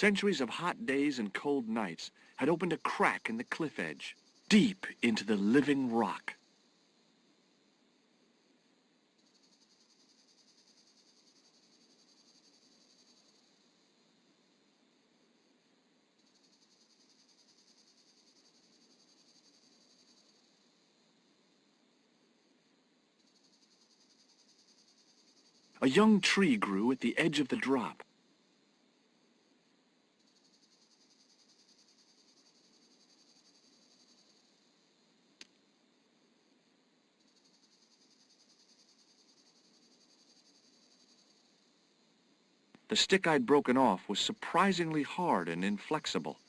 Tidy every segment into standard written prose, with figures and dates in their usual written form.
Centuries of hot days and cold nights had opened a crack in the cliff edge, deep into the living rock. A young tree grew at the edge of the drop. The stick I'd broken off was surprisingly hard and inflexible.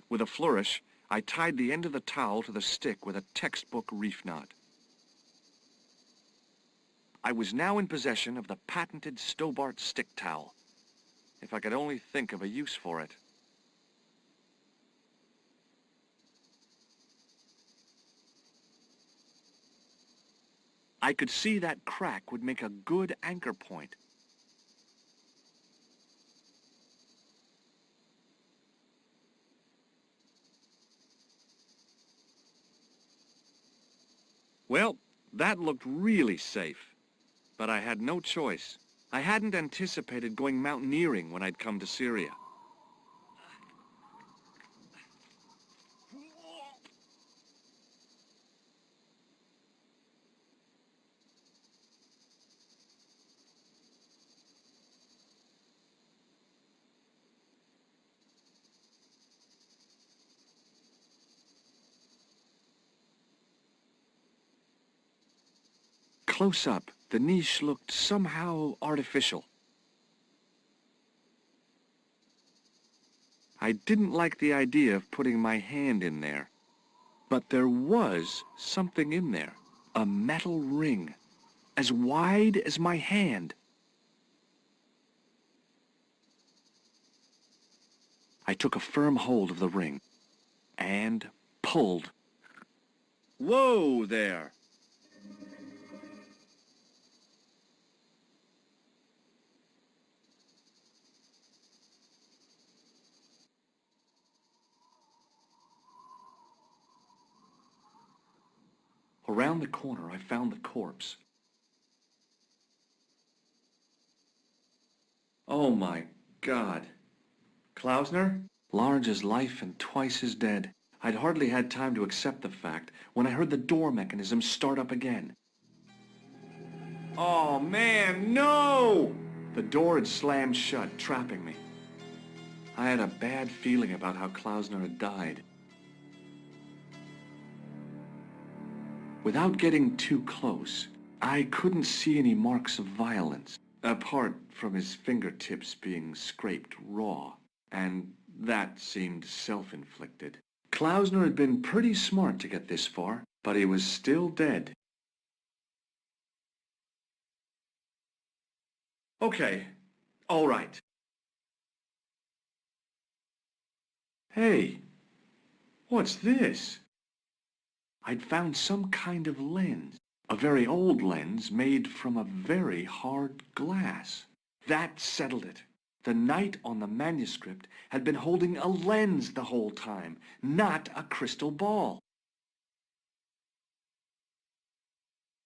With a flourish, I tied the end of the towel to the stick with a textbook reef knot. I was now in possession of the patented Stobbart stick towel. If I could only think of a use for it. I could see that crack would make a good anchor point. Well, that looked really safe, but I had no choice. I hadn't anticipated going mountaineering when I'd come to Syria. Close up, the niche looked somehow artificial. I didn't like the idea of putting my hand in there. But there was something in there. A metal ring, as wide as my hand. I took a firm hold of the ring and pulled. Whoa there! Around the corner, I found the corpse. Oh my God. Klausner? Large as life and twice as dead. I'd hardly had time to accept the fact when I heard the door mechanism start up again. Oh man, no! The door had slammed shut, trapping me. I had a bad feeling about how Klausner had died. Without getting too close, I couldn't see any marks of violence, apart from his fingertips being scraped raw, and that seemed self-inflicted. Klausner had been pretty smart to get this far, but he was still dead. Okay, all right. Hey, what's this? I'd found some kind of lens, a very old lens made from a very hard glass. That settled it. The knight on the manuscript had been holding a lens the whole time, not a crystal ball.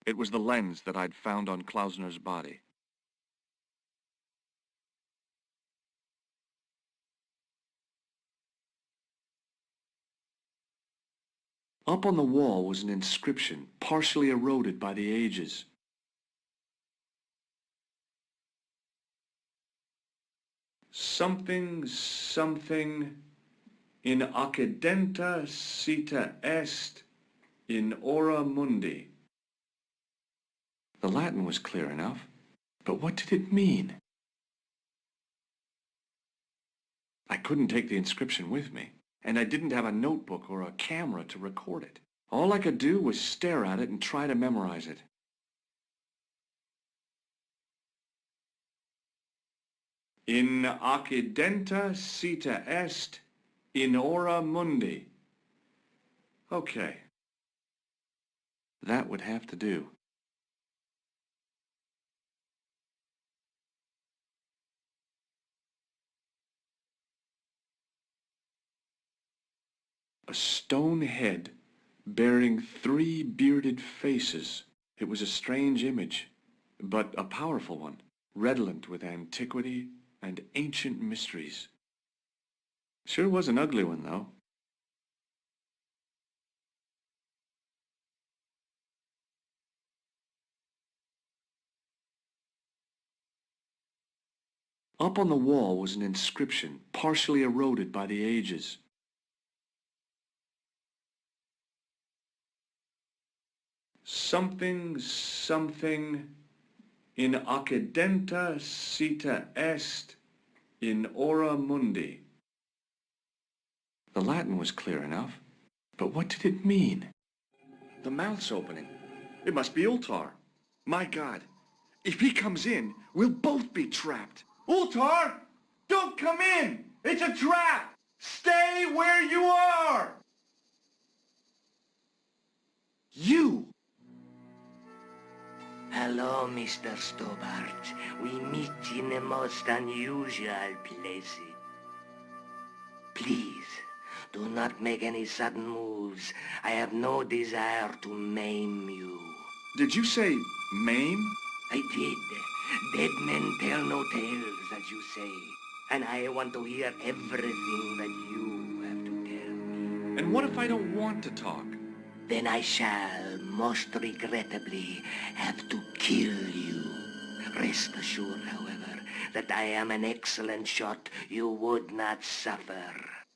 It was the lens that I'd found on Klausner's body. Up on the wall was an inscription, partially eroded by the ages. Something, in accidenta cita est in ora mundi. The Latin was clear enough, but what did it mean? I couldn't take the inscription with me, and I didn't have a notebook or a camera to record it. All I could do was stare at it and try to memorize it. In accidenta cita est in ora mundi. Okay. That would have to do. A stone head bearing 3 bearded faces. It was a strange image, but a powerful one, redolent with antiquity and ancient mysteries. Sure was an ugly one, though. Up on the wall was an inscription, partially eroded by the ages. Something, something, in accidenta cita est in ora mundi. The Latin was clear enough, but what did it mean? The mouth's opening. It must be Ultar. My God, if he comes in, we'll both be trapped. Ultar! Don't come in! It's a trap! Stay where you are! You! Hello, Mr. Stobbart. We meet in the most unusual places. Please, do not make any sudden moves. I have no desire to maim you. Did you say maim? I did. Dead men tell no tales, as you say. And I want to hear everything that you have to tell me. And what if I don't want to talk? Then I shall, most regrettably, have to kill you. Rest assured, however, that I am an excellent shot you would not suffer.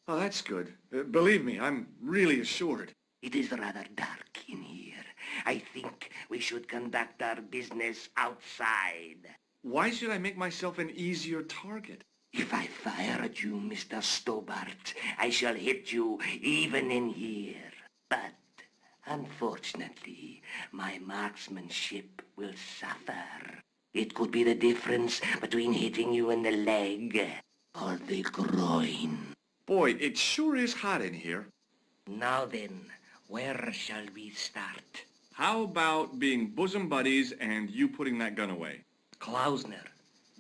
Oh, that's good. Believe me, I'm really assured. It is rather dark in here. I think we should conduct our business outside. Why should I make myself an easier target? If I fire at you, Mr. Stobbart, I shall hit you even in here. But unfortunately, my marksmanship will suffer. It could be the difference between hitting you in the leg or the groin. Boy, it sure is hot in here. Now then, where shall we start? How about being bosom buddies and you putting that gun away? Klausner,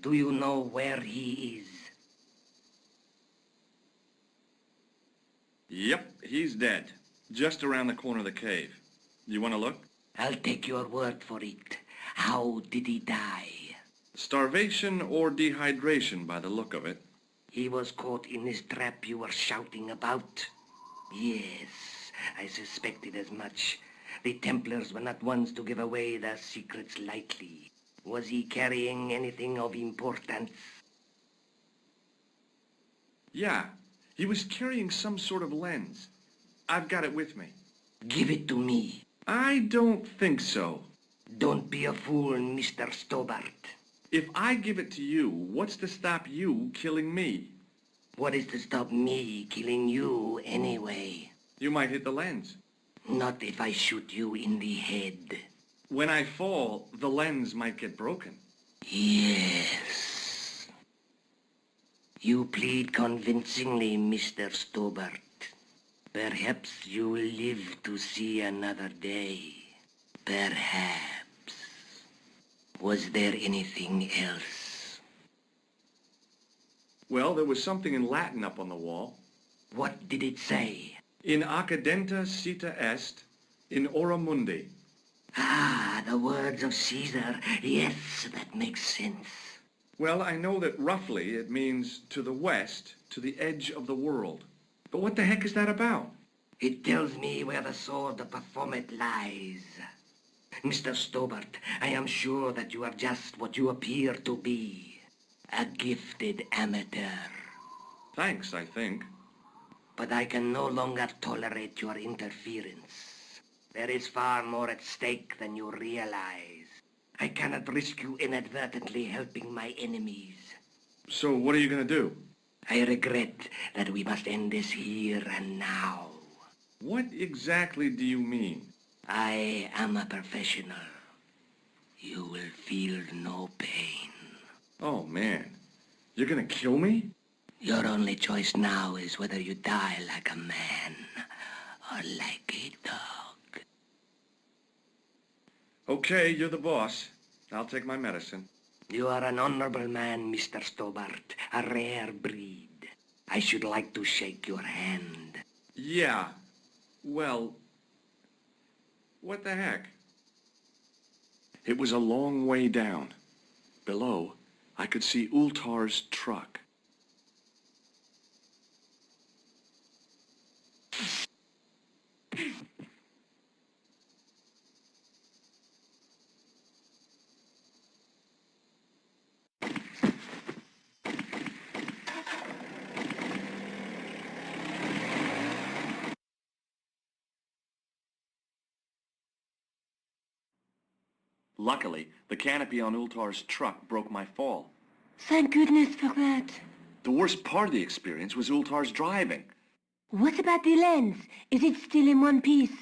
do you know where he is? Yep, he's dead. Just around the corner of the cave. You want to look? I'll take your word for it. How did he die? Starvation or dehydration by the look of it. He was caught in this trap you were shouting about? Yes, I suspected as much. The Templars were not ones to give away their secrets lightly. Was he carrying anything of importance? Yeah, he was carrying some sort of lens. I've got it with me. Give it to me. I don't think so. Don't be a fool, Mr. Stobbart. If I give it to you, what's to stop you killing me? What is to stop me killing you anyway? You might hit the lens. Not if I shoot you in the head. When I fall, the lens might get broken. Yes. You plead convincingly, Mr. Stobbart. Perhaps you will live to see another day. Perhaps. Was there anything else? Well, there was something in Latin up on the wall. What did it say? In accidenta cita est, in ora mundi. Ah, the words of Caesar. Yes, that makes sense. Well, I know that roughly it means to the west, to the edge of the world. But what the heck is that about? It tells me where the sword of Baphomet lies. Mr. Stobbart, I am sure that you are just what you appear to be. A gifted amateur. Thanks, I think. But I can no longer tolerate your interference. There is far more at stake than you realize. I cannot risk you inadvertently helping my enemies. So what are you going to do? I regret that we must end this here and now. What exactly do you mean? I am a professional. You will feel no pain. Oh, man. You're going to kill me? Your only choice now is whether you die like a man or like a dog. Okay, you're the boss. I'll take my medicine. You are an honorable man, Mr. Stobbart, a rare breed. I should like to shake your hand. Yeah. Well, what the heck? It was a long way down. Below, I could see Ultar's truck. Luckily, the canopy on Ultar's truck broke my fall. Thank goodness for that. The worst part of the experience was Ultar's driving. What about the lens? Is it still in one piece?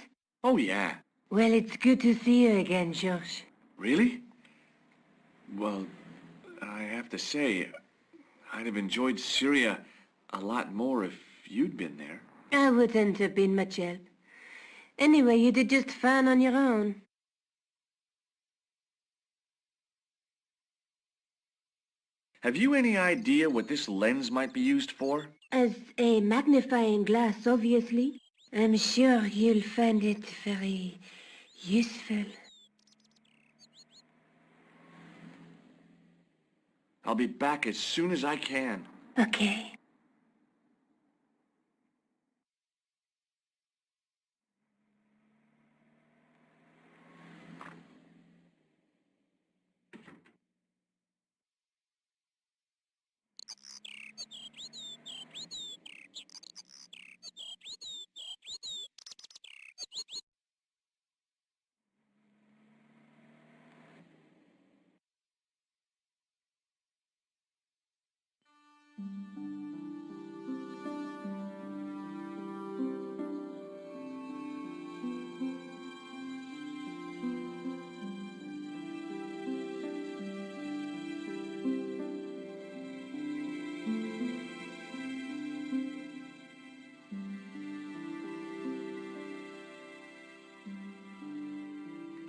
Oh, yeah. Well, it's good to see you again, George. Really? Well, I have to say, I'd have enjoyed Syria a lot more if you'd been there. I wouldn't have been much help. Anyway, you did just fine on your own. Have you any idea what this lens might be used for? As a magnifying glass, obviously. I'm sure you'll find it very useful. I'll be back as soon as I can. Okay.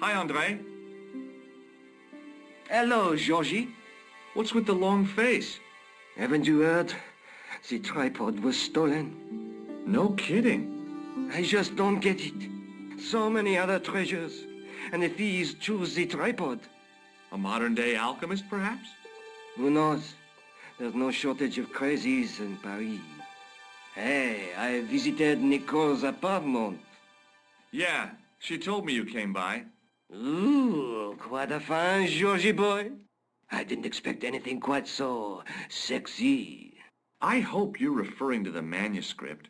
Hi, Andre. Hello, Georgie. What's with the long face? Haven't you heard? The tripod was stolen. No kidding. I just don't get it. So many other treasures, and the thieves choose the tripod. A modern-day alchemist, perhaps? Who knows? There's no shortage of crazies in Paris. Hey, I visited Nicole's apartment. Yeah, she told me you came by. Ooh, quite a fine Georgie boy. I didn't expect anything quite so sexy. I hope you're referring to the manuscript.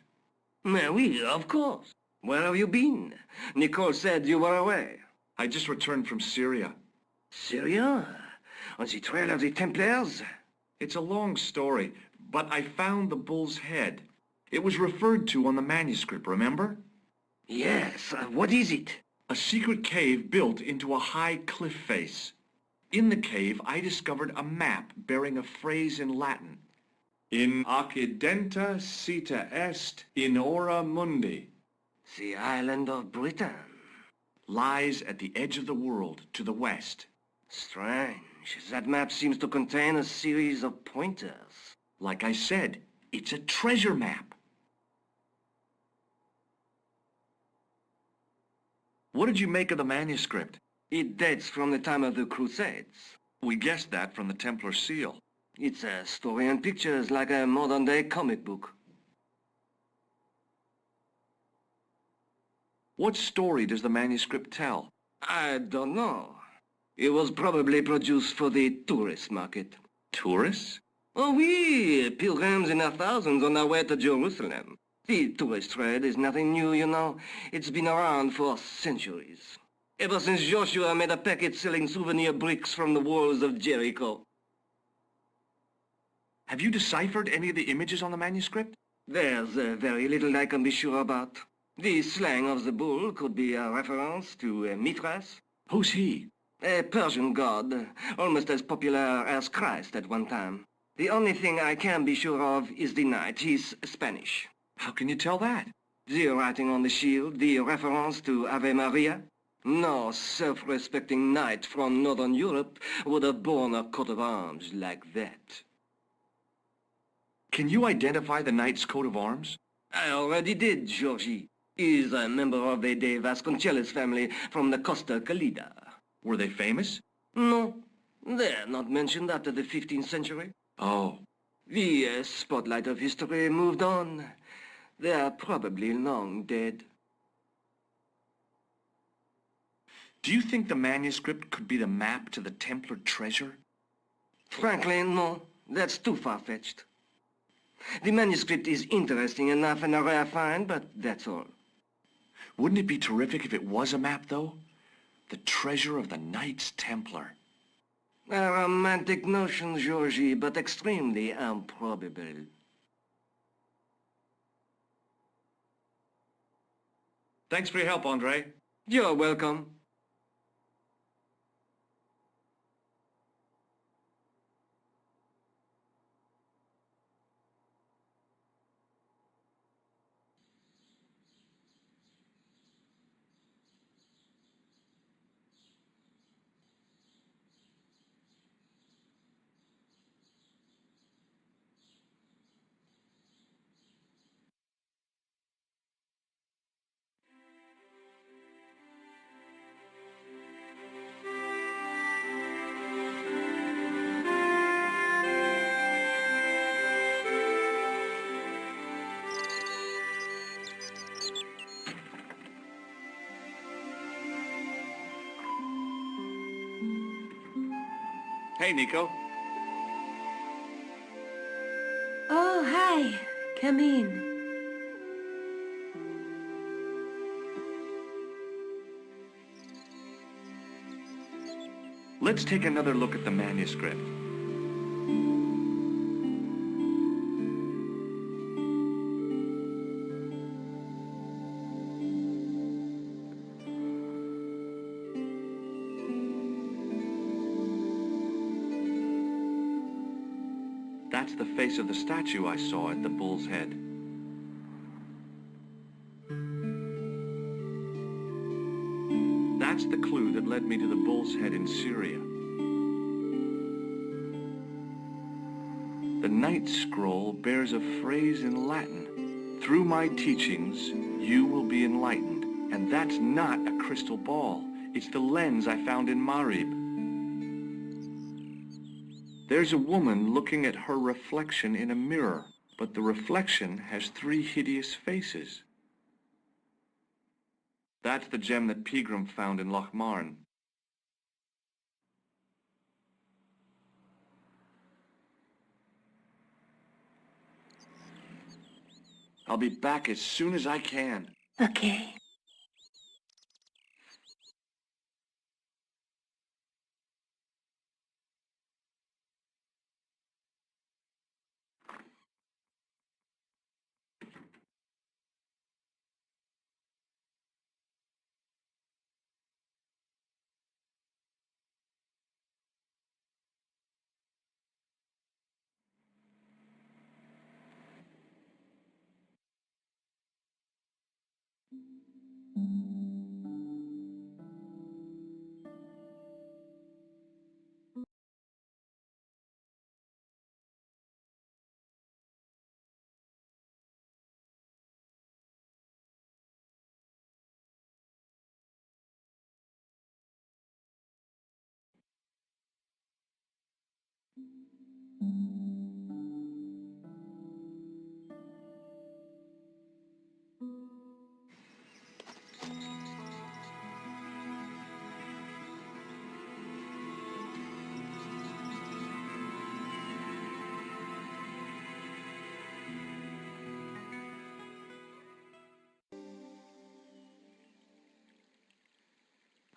Oui, of course. Where have you been? Nicole said you were away. I just returned from Syria. Syria? On the trail of the Templars? It's a long story, but I found the bull's head. It was referred to on the manuscript, remember? Yes, what is it? A secret cave built into a high cliff face. In the cave, I discovered a map bearing a phrase in Latin. In accidenta sita est in ora mundi. The island of Britain. Lies at the edge of the world, to the west. Strange. That map seems to contain a series of pointers. Like I said, it's a treasure map. What did you make of the manuscript? It dates from the time of the Crusades. We guessed that from the Templar seal. It's a story and pictures like a modern-day comic book. What story does the manuscript tell? I don't know. It was probably produced for the tourist market. Tourists? Oh, oui, pilgrims in their thousands on their way to Jerusalem. The tourist trade is nothing new, you know. It's been around for centuries. Ever since Joshua made a packet selling souvenir bricks from the walls of Jericho. Have you deciphered any of the images on the manuscript? There's very little I can be sure about. The slang of the bull could be a reference to Mithras. Who's he? A Persian god, almost as popular as Christ at one time. The only thing I can be sure of is the knight. He's Spanish. How can you tell that? The writing on the shield, the reference to Ave Maria. No self-respecting knight from Northern Europe would have borne a coat of arms like that. Can you identify the knight's coat of arms? I already did, Georgie. He's a member of the De Vasconcelos family from the Costa Calida. Were they famous? No, they're not mentioned after the 15th century. Oh, The spotlight of history moved on. They are probably long dead. do you think the manuscript could be the map to the Templar treasure? Frankly, no. That's too far-fetched. The manuscript is interesting enough and a rare find, but that's all. Wouldn't it be terrific if it was a map, though? The treasure of the Knights Templar. A romantic notion, Georgie, but extremely improbable. Thanks for your help, Andre. You're welcome. Hey, Nico. Oh, hi. Come in. Let's take another look at the manuscript. That's the face of the statue I saw at the Bull's Head. That's the clue that led me to the Bull's Head in Syria. The Knight Scroll bears a phrase in Latin. Through my teachings, you will be enlightened. And that's not a crystal ball. It's the lens I found in Marib. There's a woman looking at her reflection in a mirror, but the reflection has 3 hideous faces. That's the gem that Pegram found in Loch Marn. I'll be back as soon as I can. Okay.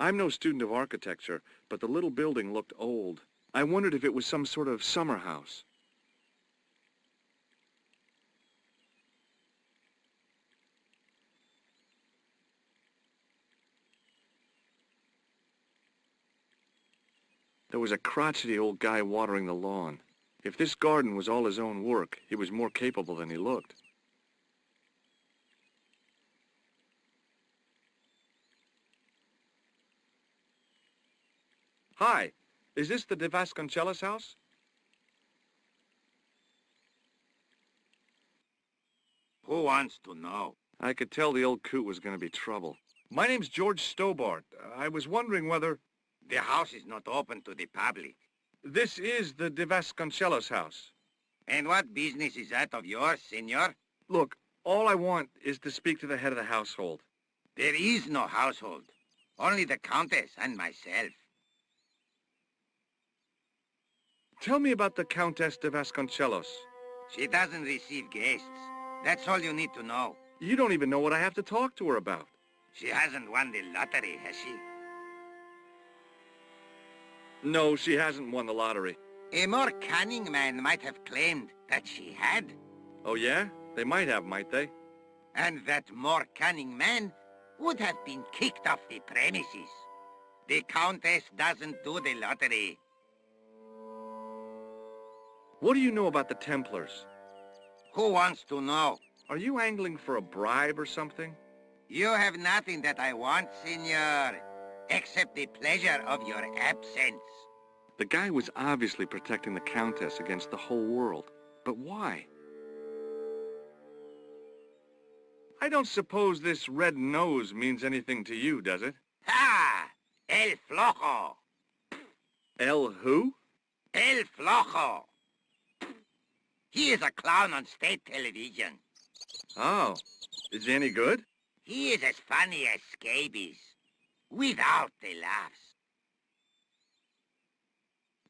I'm no student of architecture, but the little building looked old. I wondered if it was some sort of summer house. There was a crotchety old guy watering the lawn. If this garden was all his own work, he was more capable than he looked. Hi, is this the De Vasconcelos house? Who wants to know? I could tell the old coot was going to be trouble. My name's George Stobbart. I was wondering whether... The house is not open to the public. This is the De Vasconcelos house. And what business is that of yours, senor? Look, all I want is to speak to the head of the household. There is no household. Only the Countess and myself. Tell me about the Countess de Vasconcelos. She doesn't receive guests. That's all you need to know. You don't even know what I have to talk to her about. She hasn't won the lottery, has she? No, she hasn't won the lottery. A more cunning man might have claimed that she had. Oh, yeah? They might have, might they? And that more cunning man would have been kicked off the premises. The Countess doesn't do the lottery. What do you know about the Templars? Who wants to know? Are you angling for a bribe or something? You have nothing that I want, senor, except the pleasure of your absence. The guy was obviously protecting the Countess against the whole world. But why? I don't suppose this red nose means anything to you, does it? Ha! El Flojo! El who? El Flojo! He is a clown on state television. Oh, is he any good? He is as funny as scabies, without the laughs.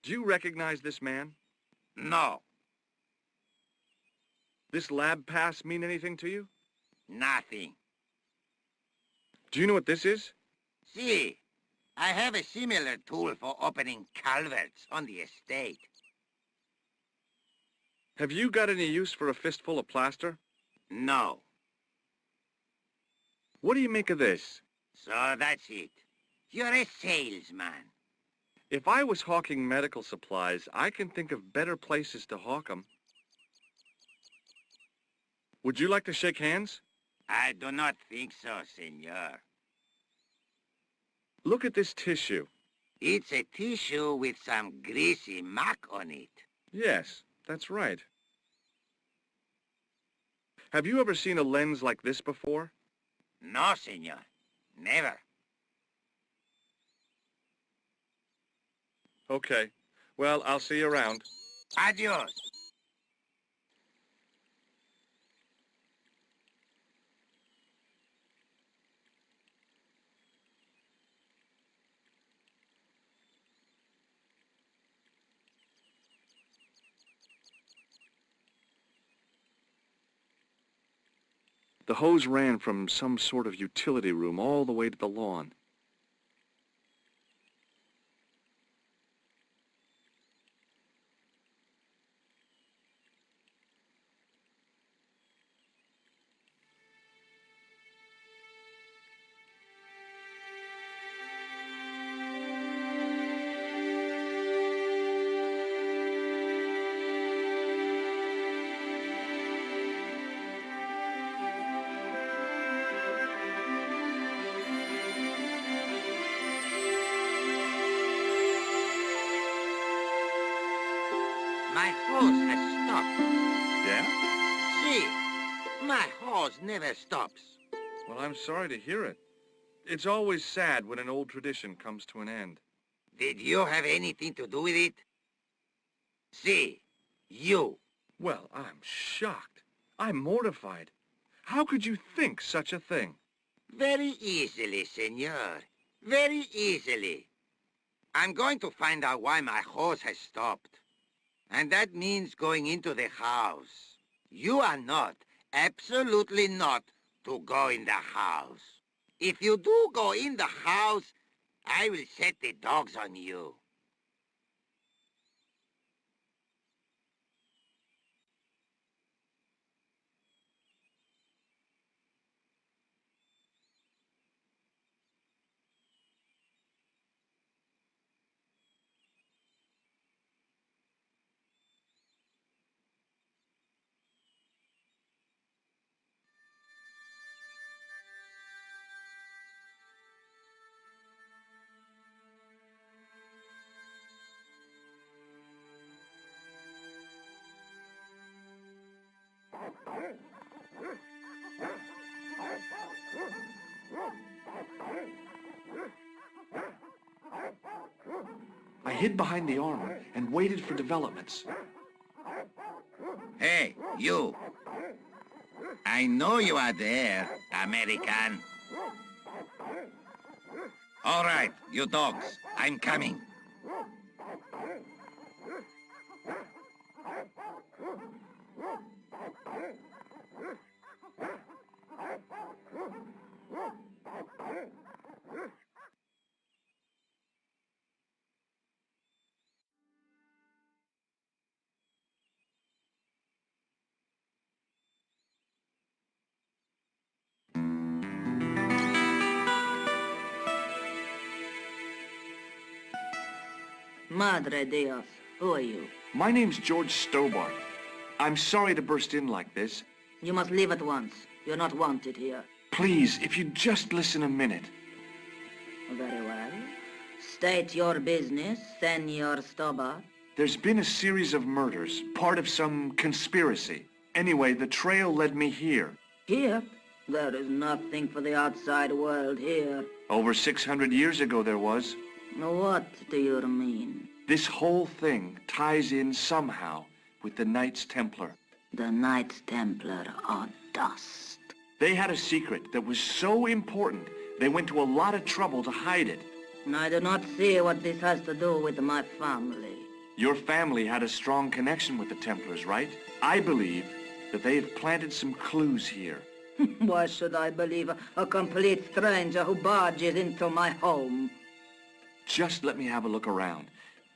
Do you recognize this man? No, This lab pass mean anything to you? nothing. Do you know what this is? See, I have a similar tool for opening culverts on the estate. Have you got any use for a fistful of plaster? No. What do you make of this? So that's it. You're a salesman. If I was hawking medical supplies, I can think of better places to hawk them. Would you like to shake hands? I do not think so, senor. Look at this tissue. It's a tissue with some greasy muck on it. Yes, that's right. Have you ever seen a lens like this before? No, senor. Never. Okay. Well, I'll see you around. Adios. The hose ran from some sort of utility room all the way to the lawn. My hose has stopped. Yeah? See, my hose never stops. Well, I'm sorry to hear it. It's always sad when an old tradition comes to an end. Did you have anything to do with it? See, you. Well, I'm shocked. I'm mortified. How could you think such a thing? Very easily, senor. Very easily. I'm going to find out why my hose has stopped. And that means going into the house. You are not, absolutely not, to go in the house. If you do go in the house, I will set the dogs on you. hid behind the armor and waited for developments. Hey, you. I know you are there, American. All right, you dogs, I'm coming. Madre Dios, who are you? My name's George Stobbart. I'm sorry to burst in like this. You must leave at once. You're not wanted here. Please, if you'd just listen a minute. Very well. State your business, Senor Stobbart. There's been a series of murders, part of some conspiracy. Anyway, the trail led me here. Here? There is nothing for the outside world here. Over 600 years ago there was. What do you mean? This whole thing ties in somehow with the Knights Templar. The Knights Templar are dust. They had a secret that was so important, they went to a lot of trouble to hide it. I do not see what this has to do with my family. Your family had a strong connection with the Templars, right? I believe that they have planted some clues here. Why should I believe a complete stranger who barges into my home? Just let me have a look around.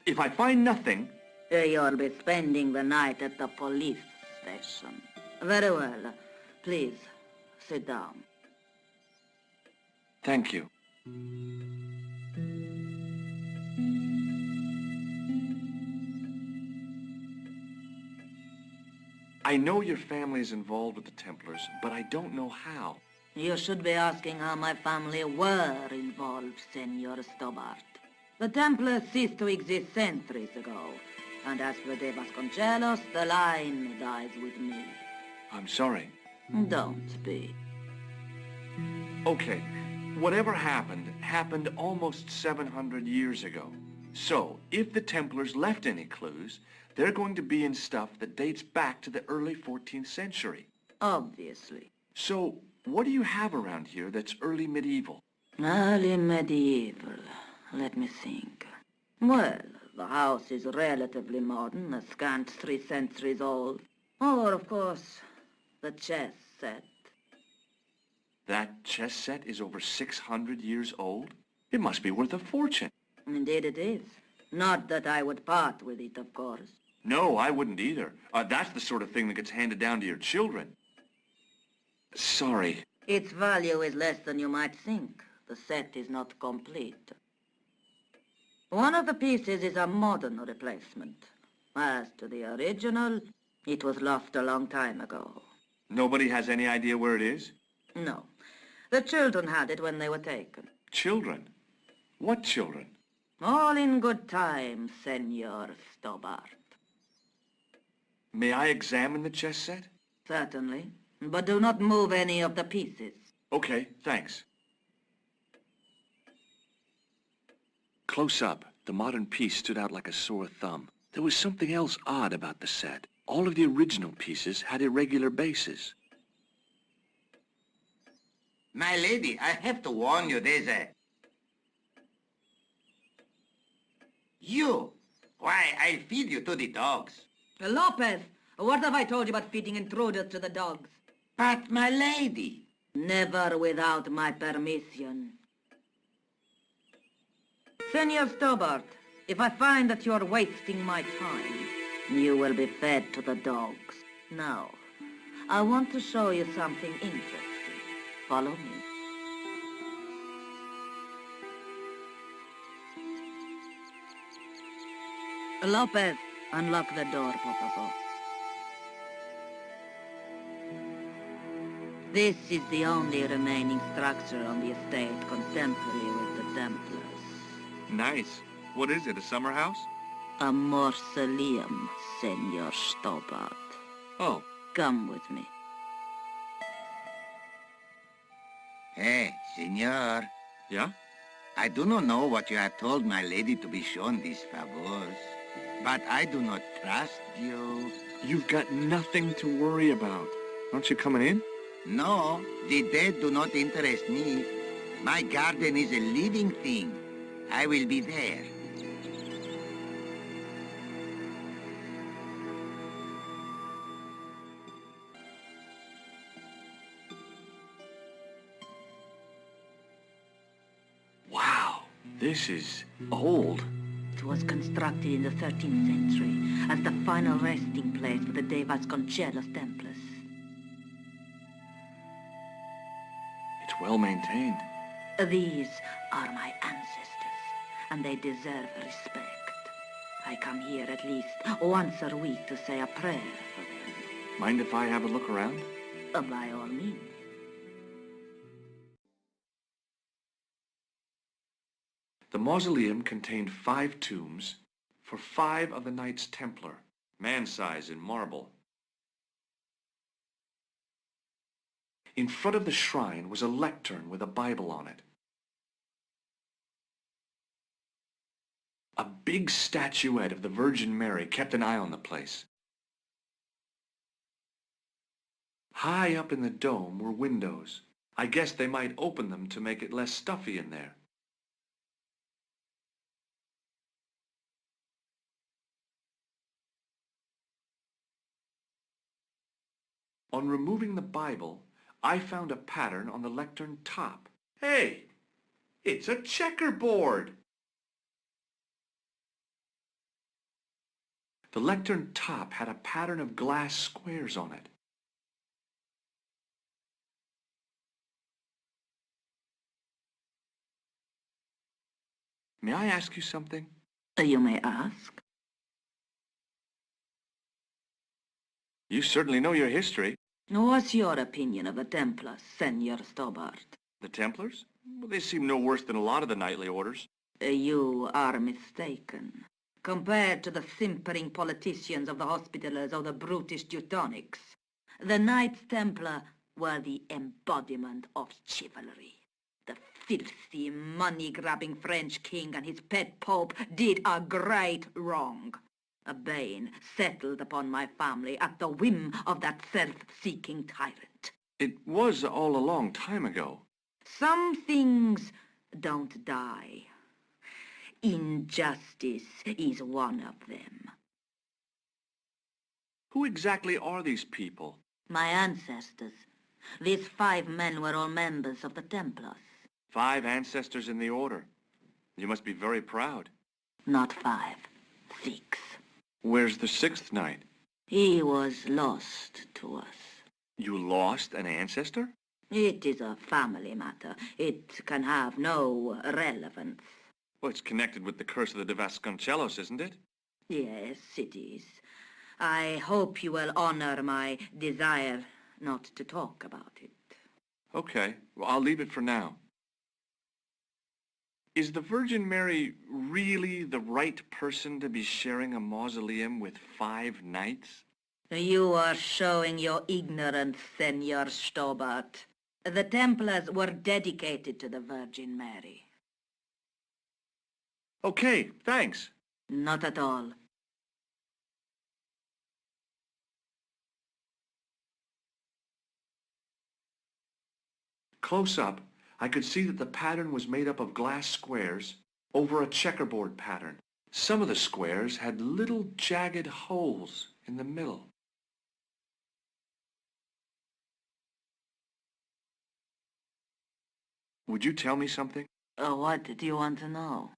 If I find nothing... You'll be spending the night at the police station. Very well. Please, sit down. Thank you. I know your family is involved with the Templars, but I don't know how. You should be asking how my family were involved, Senor Stobbart. The Templars ceased to exist centuries ago, and as for De Vasconcelos, the line dies with me. I'm sorry. Don't be. Okay, whatever happened almost 700 years ago. So, if the Templars left any clues, they're going to be in stuff that dates back to the early 14th century. Obviously. So, what do you have around here that's early medieval? Early medieval. Let me think. Well, the house is relatively modern, a scant 3 centuries old. Or, of course, the chess set. That chess set is over 600 years old? It must be worth a fortune. Indeed it is. Not that I would part with it, of course. No, I wouldn't either. That's the sort of thing that gets handed down to your children. Sorry. Its value is less than you might think. The set is not complete. One of the pieces is a modern replacement. As to the original, it was lost a long time ago. Nobody has any idea where it is? No. The children had it when they were taken. Children? What children? All in good time, Senor Stobbart. May I examine the chess set? Certainly. But do not move any of the pieces. Okay, thanks. Close up, the modern piece stood out like a sore thumb. There was something else odd about the set. All of the original pieces had irregular bases. My lady, I have to warn you, there's a... You! Why, I'll feed you to the dogs. Lopez, what have I told you about feeding intruders to the dogs? But, my lady... Never without my permission. Senor Stobbart, if I find that you're wasting my time, you will be fed to the dogs. Now, I want to show you something interesting. Follow me. Lopez, unlock the door, por favor. This is the only remaining structure on the estate contemporary with the Templars. Nice. What is it, a summer house? A mausoleum, Senor Stobbart. Oh. Come with me. Hey, senor. Yeah? I do not know what you have told my lady to be shown these favors, but I do not trust you. You've got nothing to worry about. Aren't you coming in? No, the dead do not interest me. My garden is a living thing. I will be there. Wow, this is old. It was constructed in the 13th century as the final resting place for the De Vasconcelos Templars. It's well maintained. These are my ancestors, and they deserve respect. I come here at least once a week to say a prayer for them. Mind if I have a look around? By all means. The mausoleum contained 5 tombs for 5 of the Knights Templar, man-size in marble. In front of the shrine was a lectern with a Bible on it. A big statuette of the Virgin Mary kept an eye on the place. High up in the dome were windows. I guess they might open them to make it less stuffy in there. On removing the Bible, I found a pattern on the lectern top. Hey, it's a checkerboard! The lectern top had a pattern of glass squares on it. May I ask you something? You may ask. You certainly know your history. What's your opinion of the Templars, Senor Stobbart? The Templars? Well, they seem no worse than a lot of the knightly orders. You are mistaken. Compared to the simpering politicians of the Hospitallers or the brutish Teutonics, the Knights Templar were the embodiment of chivalry. The filthy, money-grabbing French king and his pet pope did a great wrong. A bane settled upon my family at the whim of that self-seeking tyrant. It was all a long time ago. Some things don't die. Injustice is one of them. Who exactly are these people? My ancestors. These 5 men were all members of the Templars. 5 ancestors in the order. You must be very proud. Not 5, 6. Where's the 6th knight? He was lost to us. You lost an ancestor? It is a family matter. It can have no relevance. Well, it's connected with the curse of the De Vasconcelos, isn't it? Yes, it is. I hope you will honor my desire not to talk about it. Okay, well, I'll leave it for now. Is the Virgin Mary really the right person to be sharing a mausoleum with 5 knights? You are showing your ignorance, Senor Stobbart. The Templars were dedicated to the Virgin Mary. Okay, thanks. Not at all. Close up, I could see that the pattern was made up of glass squares over a checkerboard pattern. Some of the squares had little jagged holes in the middle. Would you tell me something? What do you want to know?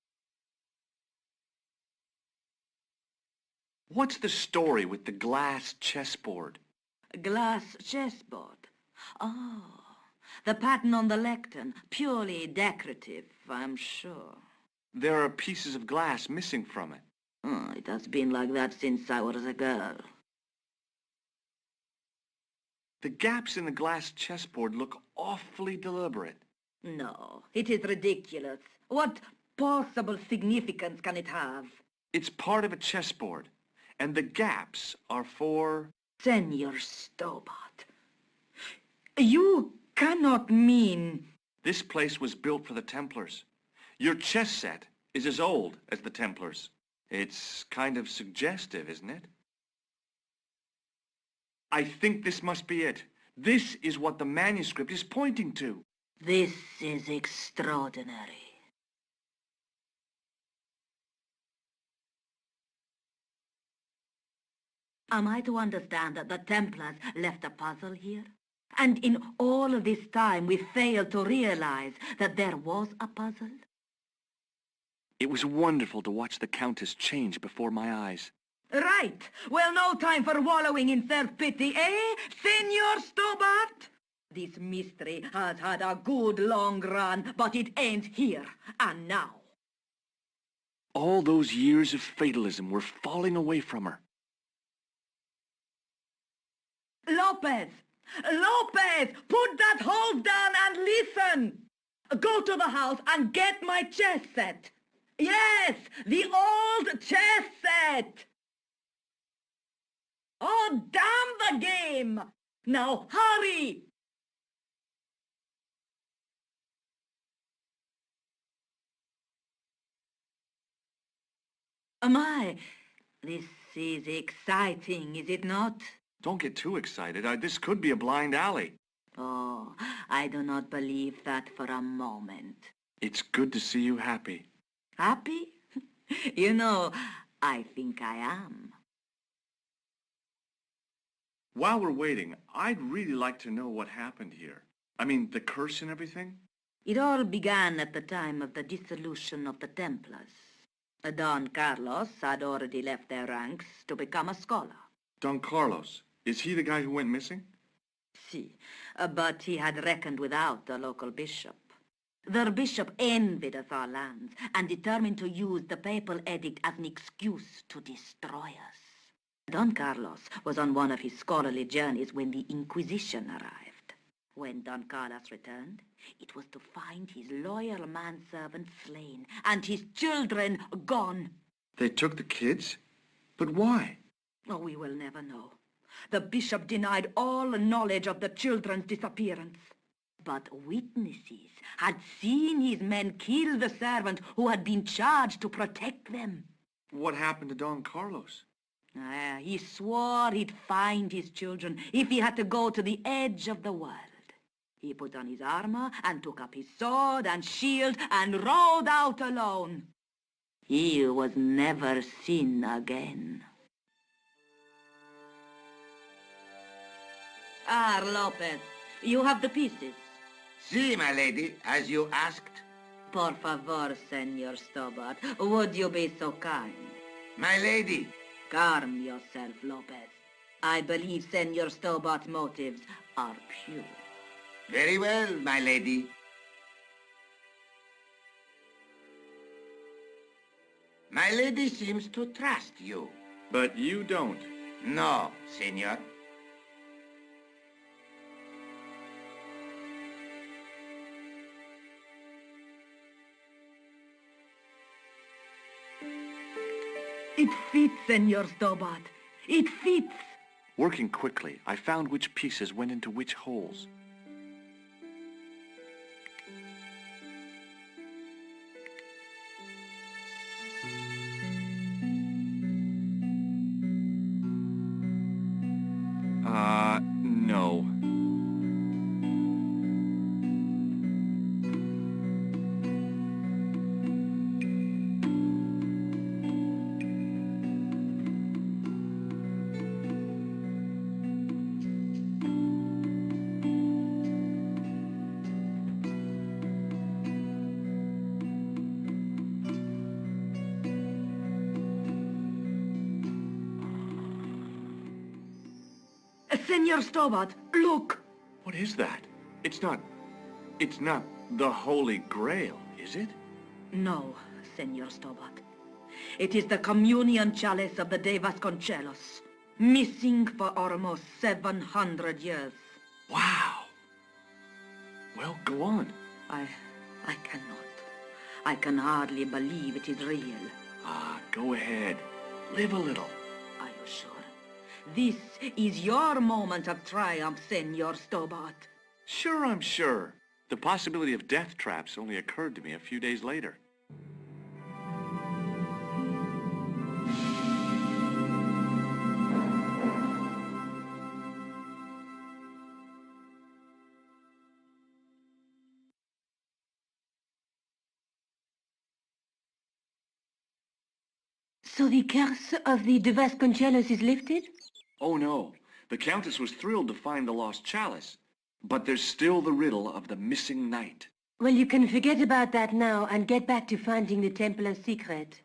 What's the story with the glass chessboard? Glass chessboard. Oh, the pattern on the lectern. Purely decorative, I'm sure. There are pieces of glass missing from it. Oh, it has been like that since I was a girl. The gaps in the glass chessboard look awfully deliberate. No, it is ridiculous. What possible significance can it have? It's part of a chessboard, and the gaps are for... Senor Stobbart, you cannot mean... This place was built for the Templars. Your chess set is as old as the Templars. It's kind of suggestive, isn't it? I think this must be it. This is what the manuscript is pointing to. This is extraordinary. Am I to understand that the Templars left a puzzle here? And in all of this time we failed to realize that there was a puzzle? It was wonderful to watch the Countess change before my eyes. Right. Well, no time for wallowing in self-pity, eh, Senor Stobbart? This mystery has had a good long run, but it ends here and now. All those years of fatalism were falling away from her. Lopez! Lopez! Put that hose down and listen! Go to the house and get my chess set. Yes, the old chess set! Oh, damn the game! Now, hurry! My, this is exciting, is it not? Don't get too excited. This could be a blind alley. Oh, I do not believe that for a moment. It's good to see you happy. Happy? You know, I think I am. While we're waiting, I'd really like to know what happened here. I mean, the curse and everything? It all began at the time of the dissolution of the Templars. Don Carlos had already left their ranks to become a scholar. Don Carlos, is he the guy who went missing? Si, but he had reckoned without the local bishop. The bishop envied us our lands and determined to use the papal edict as an excuse to destroy us. Don Carlos was on one of his scholarly journeys when the Inquisition arrived. When Don Carlos returned, it was to find his loyal manservant slain and his children gone. They took the kids? But why? Oh, we will never know. The bishop denied all knowledge of the children's disappearance. But witnesses had seen his men kill the servant who had been charged to protect them. What happened to Don Carlos? He swore he'd find his children if he had to go to the edge of the world. He put on his armor and took up his sword and shield and rode out alone. He was never seen again. Ah, Lopez, you have the pieces. See, my lady, as you asked. Por favor, Senor Stobbart, would you be so kind? My lady. Calm yourself, Lopez. I believe Senor Stobbart's motives are pure. Very well, my lady. My lady seems to trust you. But you don't. No, senor. It fits, Senor Stobbart. It fits. Working quickly, I found which pieces went into which holes. No. Senor Stobbart, look! What is that? It's not the Holy Grail, is it? No, Senor Stobbart. It is the communion chalice of the De Vasconcelos, missing for almost 700 years. Wow. Well, go on. I cannot. I can hardly believe it is real. Go ahead. Live a little. Are you sure? This is your moment of triumph, Senor Stobbart. Sure, I'm sure. The possibility of death traps only occurred to me a few days later. So the curse of the De Vasconcelos is lifted? Oh no, the Countess was thrilled to find the lost chalice. But there's still the riddle of the missing knight. Well, you can forget about that now and get back to finding the Templar's secret.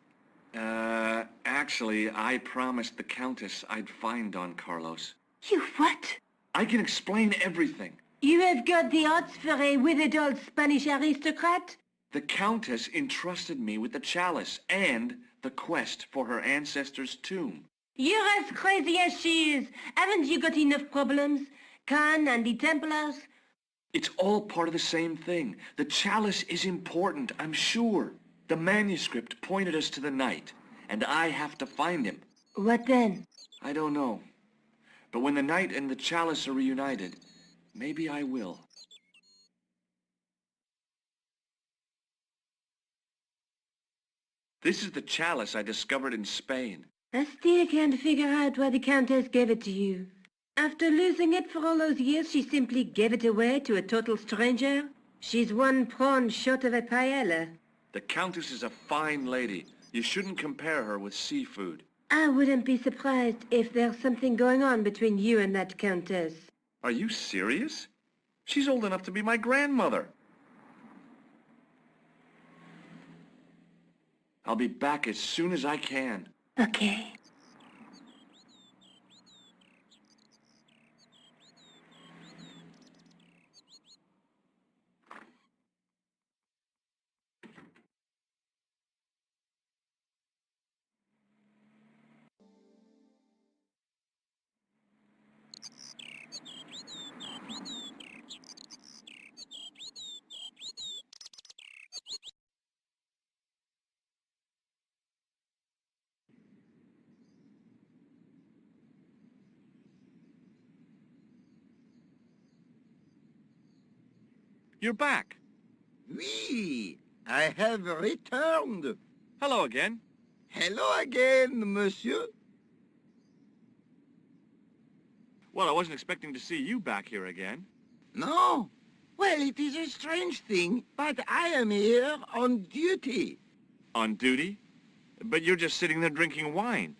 Actually, I promised the Countess I'd find Don Carlos. You what? I can explain everything. You have got the odds for a withered old Spanish aristocrat? The Countess entrusted me with the chalice and the quest for her ancestor's tomb. You're as crazy as she is. Haven't you got enough problems? Khan and the Templars? It's all part of the same thing. The chalice is important, I'm sure. The manuscript pointed us to the knight, and I have to find him. What then? I don't know. But when the knight and the chalice are reunited, maybe I will. This is the chalice I discovered in Spain. I still can't figure out why the Countess gave it to you. After losing it for all those years, she simply gave it away to a total stranger? She's one prawn short of a paella. The Countess is a fine lady. You shouldn't compare her with seafood. I wouldn't be surprised if there's something going on between you and that Countess. Are you serious? She's old enough to be my grandmother. I'll be back as soon as I can. Okay. You're back. Oui, I have returned. Hello again. Hello again, monsieur. Well, I wasn't expecting to see you back here again. No? Well, it is a strange thing, but I am here on duty. On duty? But you're just sitting there drinking wine.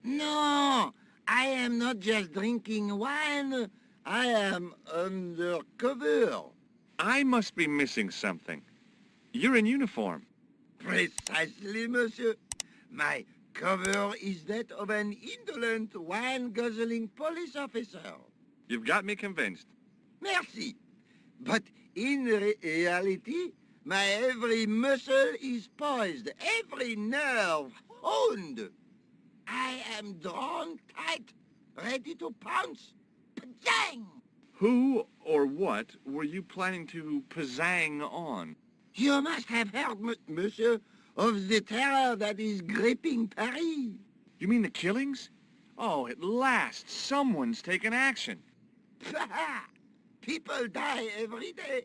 No, I am not just drinking wine. I am undercover. I must be missing something. You're in uniform. Precisely, monsieur. My cover is that of an indolent, wine-guzzling police officer. You've got me convinced. Merci. But in reality, my every muscle is poised, every nerve honed. I am drawn tight, ready to pounce. Pajang! Who or what were you planning to pizzang on? You must have heard, monsieur, of the terror that is gripping Paris. You mean the killings? Oh, at last, someone's taken action. People die every day.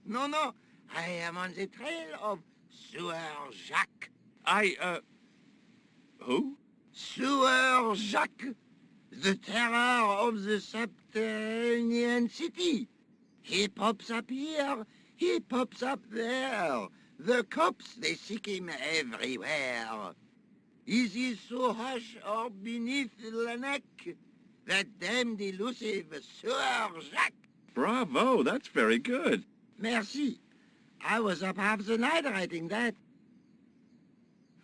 No, I am on the trail of Sieur Jacques. Who? Sieur Jacques, the terror of the subterranean city. He pops up here, he pops up there. The cops, they seek him everywhere. Is he so hush or beneath the neck? That damned elusive Sieur Jacques. Bravo, that's very good. Merci. I was up half the night writing that.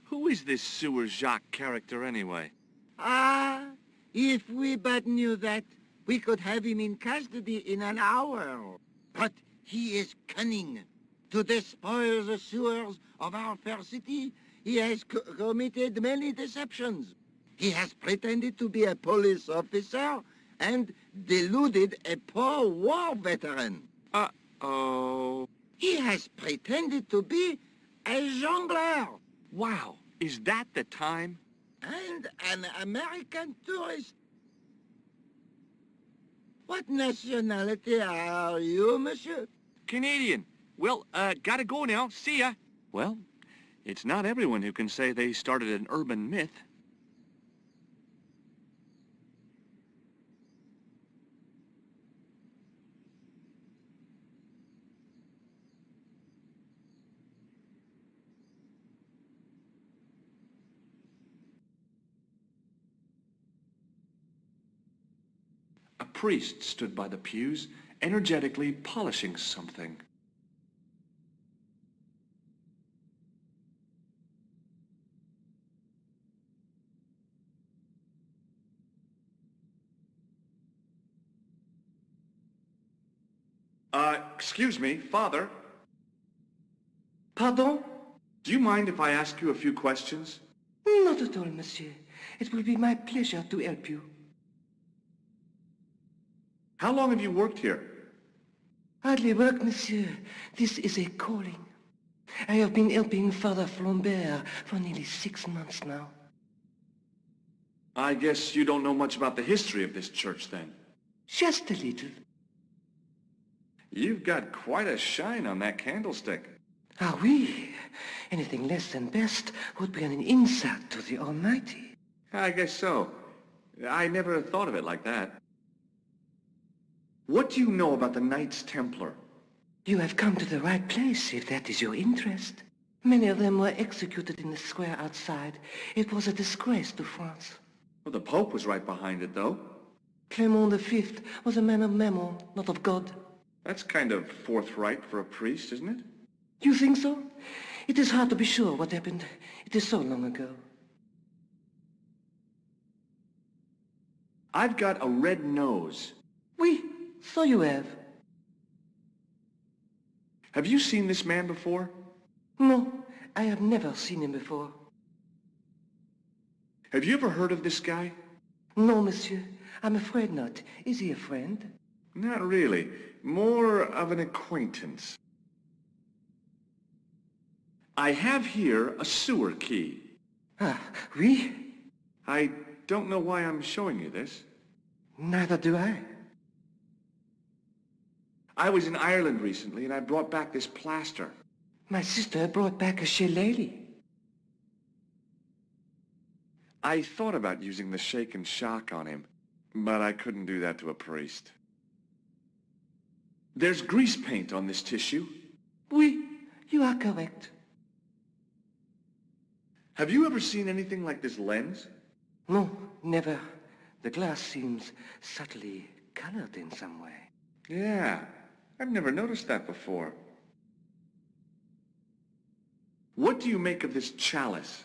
Who is this Sieur Jacques character anyway? Ah, if we but knew that, we could have him in custody in an hour. But he is cunning. To despoil the sewers of our fair city, he has committed many deceptions. He has pretended to be a police officer and deluded a poor war veteran. Uh-oh. He has pretended to be a jongleur Wow, is that the time? and an American tourist. What nationality are you, monsieur? Canadian. Well, gotta go now. See ya. Well, it's not everyone who can say they started an urban myth. priest stood by the pews, energetically polishing something. Excuse me, Father. Pardon? Do you mind if I ask you a few questions? Not at all, monsieur. It will be my pleasure to help you. How long have you worked here? Hardly work, monsieur. This is a calling. I have been helping Father Flambert for nearly 6 months now. I guess you don't know much about the history of this church, then. Just a little. You've got quite a shine on that candlestick. Ah oui. Anything less than best would be an insult to the Almighty. I guess so. I never thought of it like that. What do you know about the Knights Templar? You have come to the right place, if that is your interest. Many of them were executed in the square outside. It was a disgrace to France. Well, the Pope was right behind it, though. Clement V was a man of mammon, not of God. That's kind of forthright for a priest, isn't it? You think so? It is hard to be sure what happened. It is so long ago. I've got a red nose. Oui, so you have. Have you seen this man before? No, I have never seen him before. Have you ever heard of this guy? No, monsieur. I'm afraid not. Is he a friend? Not really. More of an acquaintance. I have here a sewer key. Ah, oui? I don't know why I'm showing you this. Neither do I. I was in Ireland recently and I brought back this plaster. My sister brought back a shillelagh. I thought about using the shake and shock on him, but I couldn't do that to a priest. There's grease paint on this tissue. Oui, you are correct. Have you ever seen anything like this lens? No, never. The glass seems subtly colored in some way. Yeah, I've never noticed that before. What do you make of this chalice?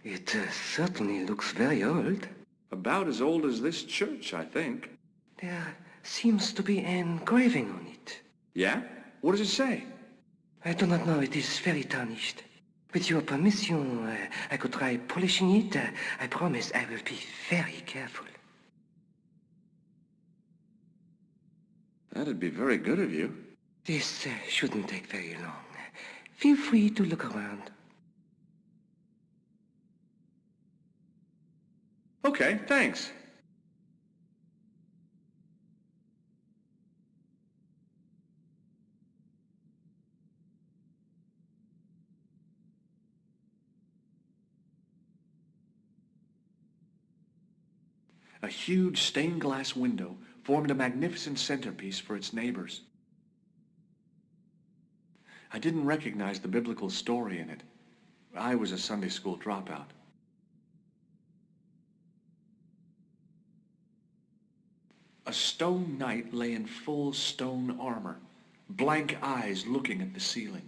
It certainly looks very old. About as old as this church, I think. There seems to be an engraving on it. Yeah? What does it say? I do not know. It is very tarnished. With your permission, I could try polishing it. I promise I will be very careful. That'd be very good of you. This shouldn't take very long. Feel free to look around. Okay, thanks. A huge stained glass window formed a magnificent centerpiece for its neighbors. I didn't recognize the biblical story in it. I was a Sunday school dropout. A stone knight lay in full stone armor, blank eyes looking at the ceiling.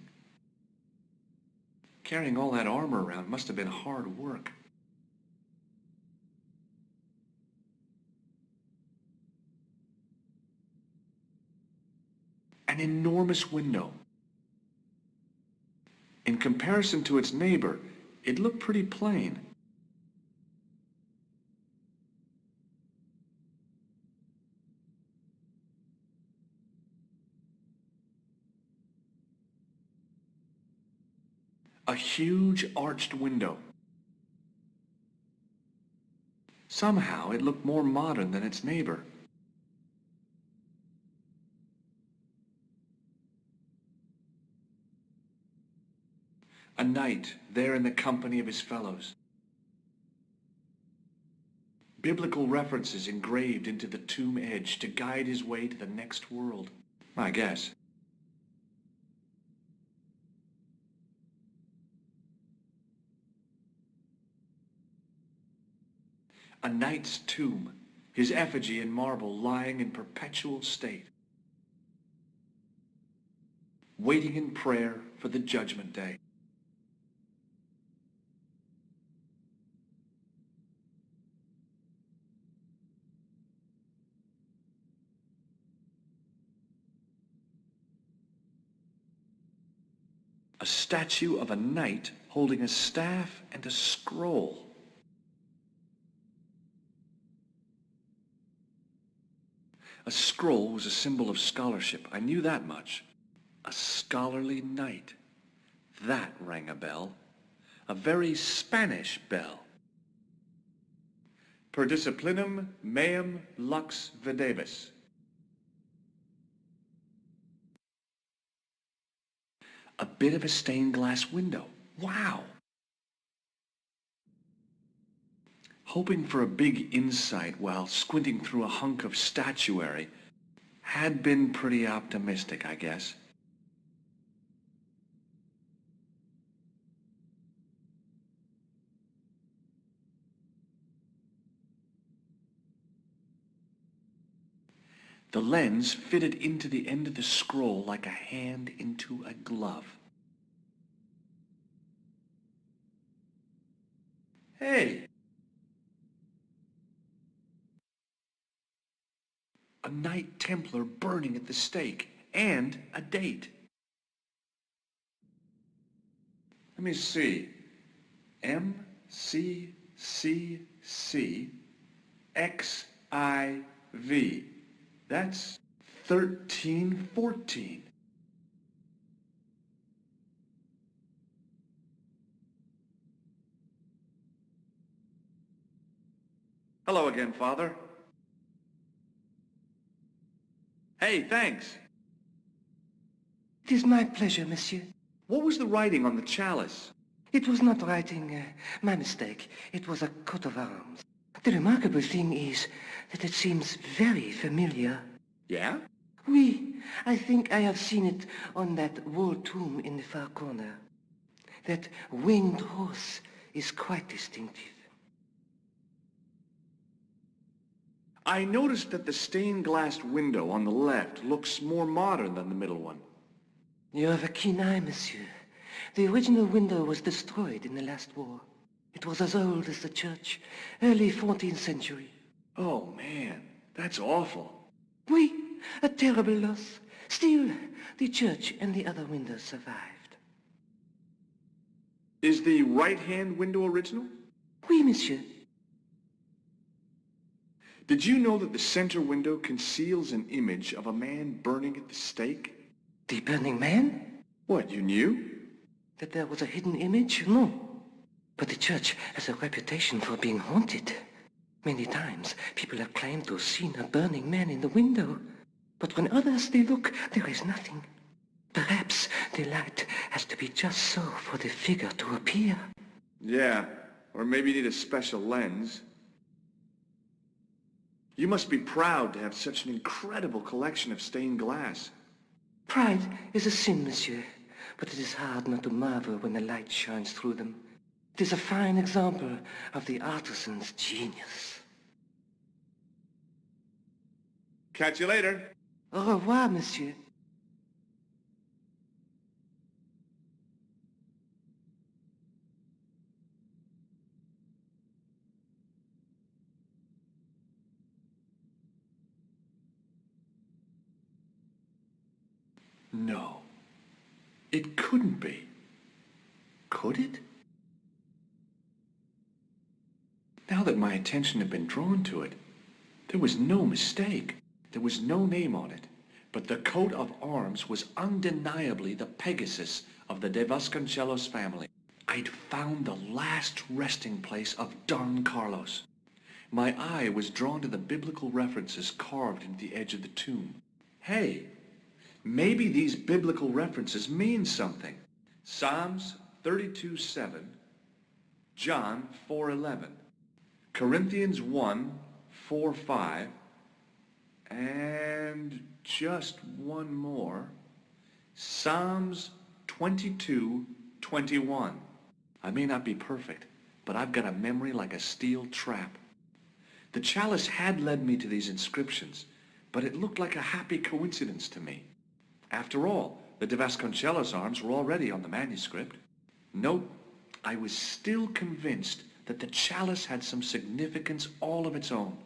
Carrying all that armor around must have been hard work. An enormous window. In comparison to its neighbor, it looked pretty plain. A huge arched window. Somehow it looked more modern than its neighbor. A knight there in the company of his fellows. Biblical references engraved into the tomb edge to guide his way to the next world, I guess. A knight's tomb, his effigy in marble lying in perpetual state, waiting in prayer for the judgment day. A statue of a knight holding a staff and a scroll. A scroll was a symbol of scholarship. I knew that much. A scholarly knight. That rang a bell. A very Spanish bell. Per disciplinum meum lux videbis. A bit of a stained glass window. Wow! Hoping for a big insight while squinting through a hunk of statuary had been pretty optimistic, I guess. The lens fitted into the end of the scroll like a hand into a glove. Hey! A Knight Templar burning at the stake, and a date. Let me see. MCCCXIV. That's 1314. Hello again, Father. Hey, thanks. It is my pleasure, monsieur. What was the writing on the chalice? It was not writing, my mistake. It was a coat of arms. The remarkable thing is that it seems very familiar. Yeah? Oui, I think I have seen it on that wall tomb in the far corner. That winged horse is quite distinctive. I noticed that the stained-glass window on the left looks more modern than the middle one. You have a keen eye, monsieur. The original window was destroyed in the last war. It was as old as the church, early 14th century. Oh, man, that's awful. Oui, a terrible loss. Still, the church and the other windows survived. Is the right-hand window original? Oui, monsieur. Did you know that the center window conceals an image of a man burning at the stake? The burning man? What, you knew? That there was a hidden image? No. But the church has a reputation for being haunted. Many times, people have claimed to have seen a burning man in the window. But when others they look, there is nothing. Perhaps the light has to be just so for the figure to appear. Yeah, or maybe you need a special lens. You must be proud to have such an incredible collection of stained glass. Pride is a sin, monsieur, but it is hard not to marvel when the light shines through them. It is a fine example of the artisan's genius. Catch you later. Au revoir, monsieur. No. It couldn't be. Could it? Now that my attention had been drawn to it, there was no mistake. There was no name on it. But the coat of arms was undeniably the Pegasus of the de Vasconcelos family. I'd found the last resting place of Don Carlos. My eye was drawn to the biblical references carved into the edge of the tomb. Hey, maybe these biblical references mean something. Psalms 32:7, John 4:11, Corinthians 1:4-5, and just one more, Psalms 22:21. I may not be perfect, but I've got a memory like a steel trap. The chalice had led me to these inscriptions, but it looked like a happy coincidence to me. After all, the de Vasconcellos arms were already on the manuscript. Nope, I was still convinced that the chalice had some significance all of its own.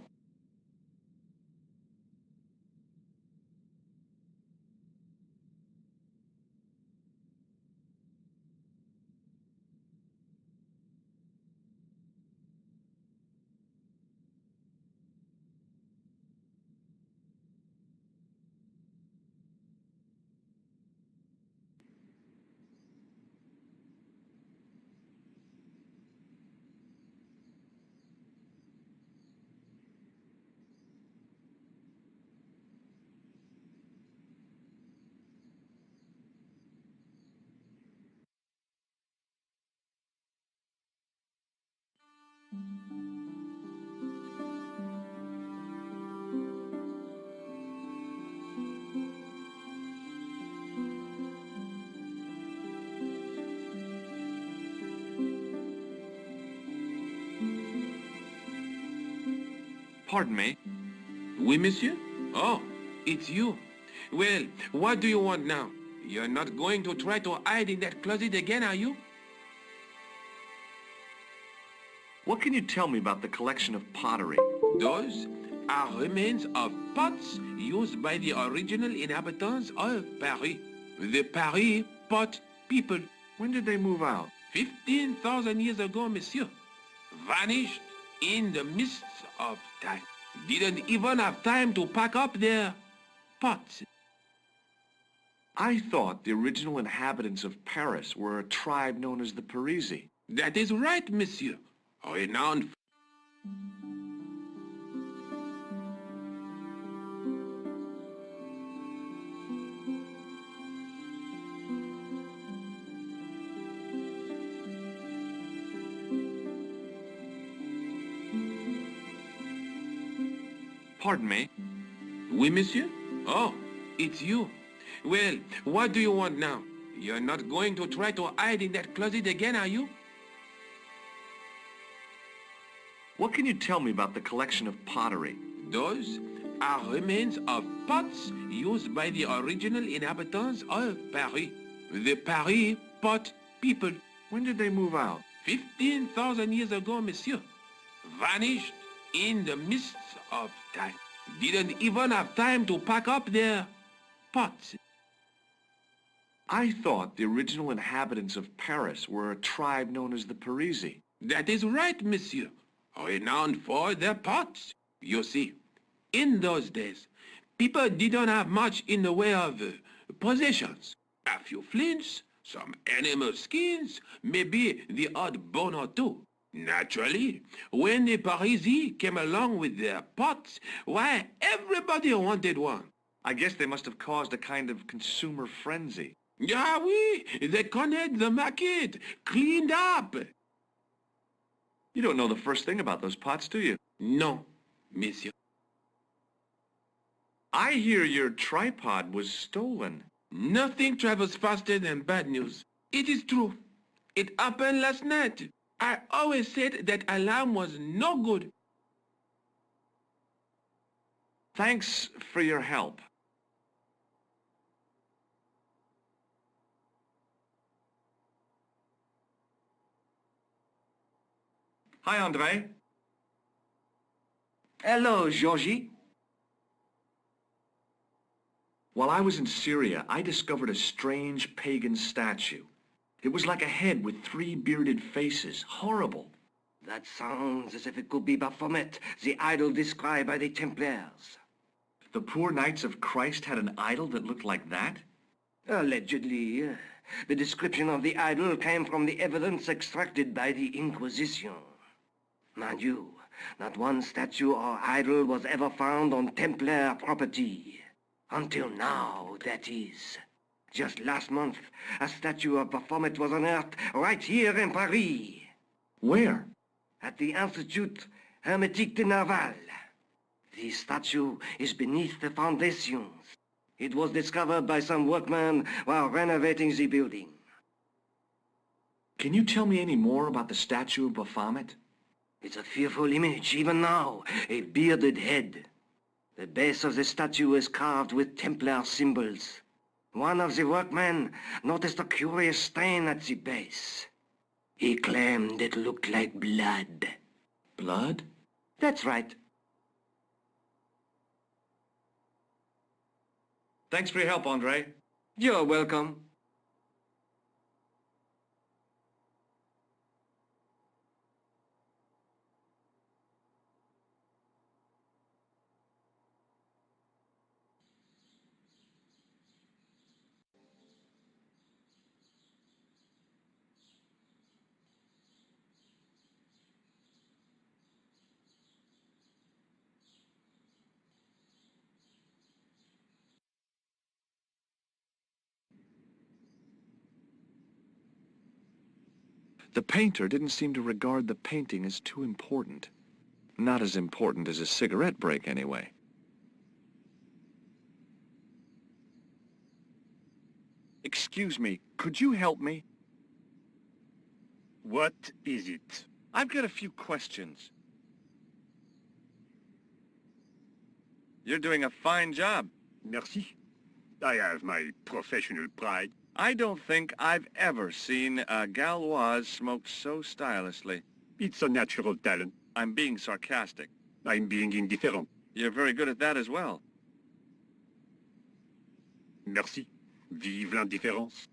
Pardon me? Oui, monsieur? Oh, it's you. Well, what do you want now? You're not going to try to hide in that closet again, are you? What can you tell me about the collection of pottery? Those are remains of pots used by the original inhabitants of Paris. The Paris pot people. When did they move out? 15,000 years ago, monsieur. Vanished in the mists of time. Didn't even have time to pack up their pots. I thought the original inhabitants of Paris were a tribe known as the Parisi. That is right, monsieur. Renowned. Pardon me? Oui, monsieur? Oh, it's you. Well, what do you want now? You're not going to try to hide in that closet again, are you? What can you tell me about the collection of pottery? Those are remains of pots used by the original inhabitants of Paris. The Paris pot people. When did they move out? 15,000 years ago, monsieur. Vanished in the mists of time. Didn't even have time to pack up their pots. I thought the original inhabitants of Paris were a tribe known as the Parisi. That is right, monsieur. Renowned for their pots. You see, in those days, people didn't have much in the way of possessions. A few flints, some animal skins, maybe the odd bone or two. Naturally, when the Parisi came along with their pots, why, everybody wanted one. I guess they must have caused a kind of consumer frenzy. Ah oui, they cornered the market, cleaned up. You don't know the first thing about those pots, do you? No, monsieur. I hear your tripod was stolen. Nothing travels faster than bad news. It is true. It happened last night. I always said that alarm was no good. Thanks for your help. Hi, André. Hello, Georgie. While I was in Syria, I discovered a strange pagan statue. It was like a head with 3 bearded faces. Horrible. That sounds as if it could be Baphomet, the idol described by the Templars. The poor Knights of Christ had an idol that looked like that? Allegedly. The description of the idol came from the evidence extracted by the Inquisition. Mind you, not one statue or idol was ever found on Templar property. Until now, that is. Just last month, a statue of Baphomet was unearthed right here in Paris. Where? At the Institut Hermétique de Naval. The statue is beneath the foundations. It was discovered by some workmen while renovating the building. Can you tell me any more about the statue of Baphomet? It's a fearful image, even now. A bearded head. The base of the statue is carved with Templar symbols. One of the workmen noticed a curious stain at the base. He claimed it looked like blood. Blood? That's right. Thanks for your help, Andre. You're welcome. The painter didn't seem to regard the painting as too important. Not as important as a cigarette break, anyway. Excuse me, could you help me? What is it? I've got a few questions. You're doing a fine job. Merci. I have my professional pride. I don't think I've ever seen a Gauloise smoked so stylishly. It's a natural talent. I'm being sarcastic. I'm being indifferent. You're very good at that as well. Merci. Vive l'indifférence.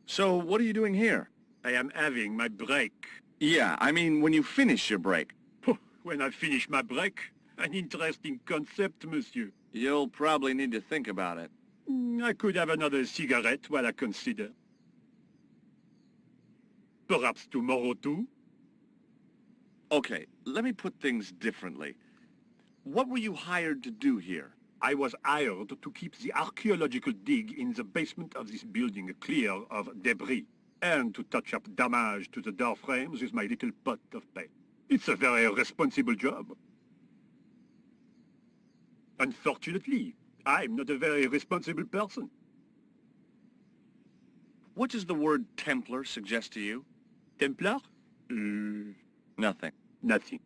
So, what are you doing here? I am having my break. Yeah, I mean when you finish your break. When I finish my break, an interesting concept, monsieur. You'll probably need to think about it. I could have another cigarette while I consider. Perhaps tomorrow too? Okay, let me put things differently. What were you hired to do here? I was hired to keep the archaeological dig in the basement of this building clear of debris, and to touch up damage to the door frames with my little pot of paint. It's a very responsible job. Unfortunately, I'm not a very responsible person. What does the word Templar suggest to you? Templar? Nothing. Nothing.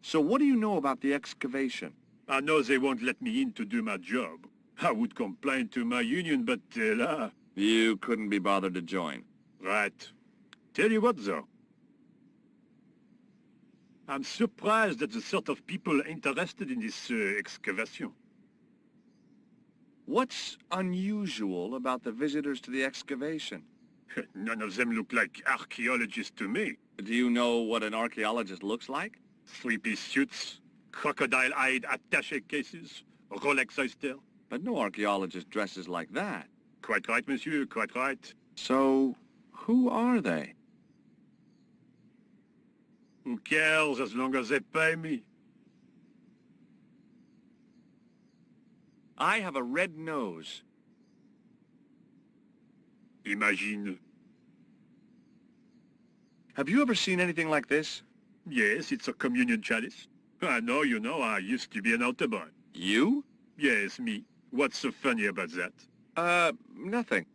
So what do you know about the excavation? I know they won't let me in to do my job. I would complain to my union, but là... You couldn't be bothered to join. Right. Tell you what, though. I'm surprised at the sort of people interested in this excavation. What's unusual about the visitors to the excavation? None of them look like archaeologists to me. Do you know what an archaeologist looks like? Three-piece suits, crocodile-eyed attaché cases, Rolex oyster. But no archaeologist dresses like that. Quite right, monsieur, quite right. So, who are they? Who cares as long as they pay me? I have a red nose. Imagine. Have you ever seen anything like this? Yes, it's a communion chalice. I know, you know, I used to be an altar boy. You? Yes, me. What's so funny about that? Nothing.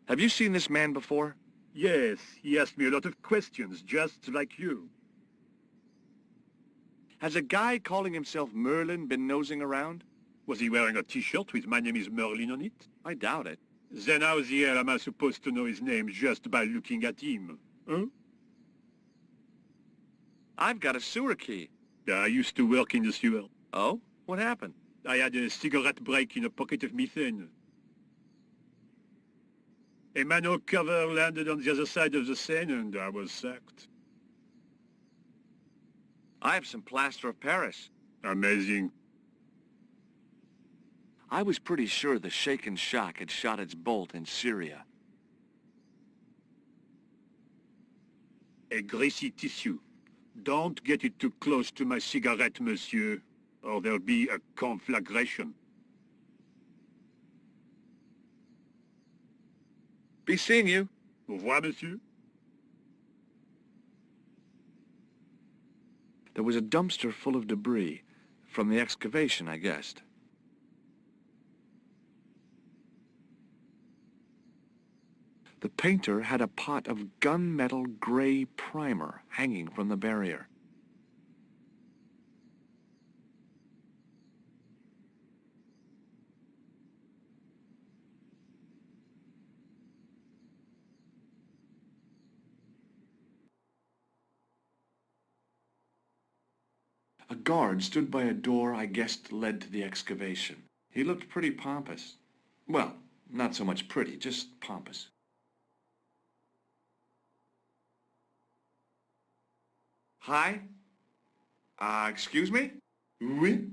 Have you seen this man before? Yes, he asked me a lot of questions, just like you. Has a guy calling himself Merlin been nosing around? Was he wearing a t-shirt with "My name is Merlin" on it? I doubt it. Then how the hell am I supposed to know his name just by looking at him? Huh? I've got a sewer key. I used to work in the sewer. Oh? What happened? I had a cigarette break in a pocket of methane. A manhole cover landed on the other side of the Seine and I was sacked. I have some plaster of Paris. Amazing. I was pretty sure the shaken shock had shot its bolt in Syria. A greasy tissue. Don't get it too close to my cigarette, monsieur, or there'll be a conflagration. Be seeing you. Au revoir, monsieur. There was a dumpster full of debris. From the excavation, I guessed. The painter had a pot of gunmetal gray primer hanging from the barrier. A guard stood by a door I guessed led to the excavation. He looked pretty pompous. Well, not so much pretty, just pompous. Hi? Excuse me? Oui?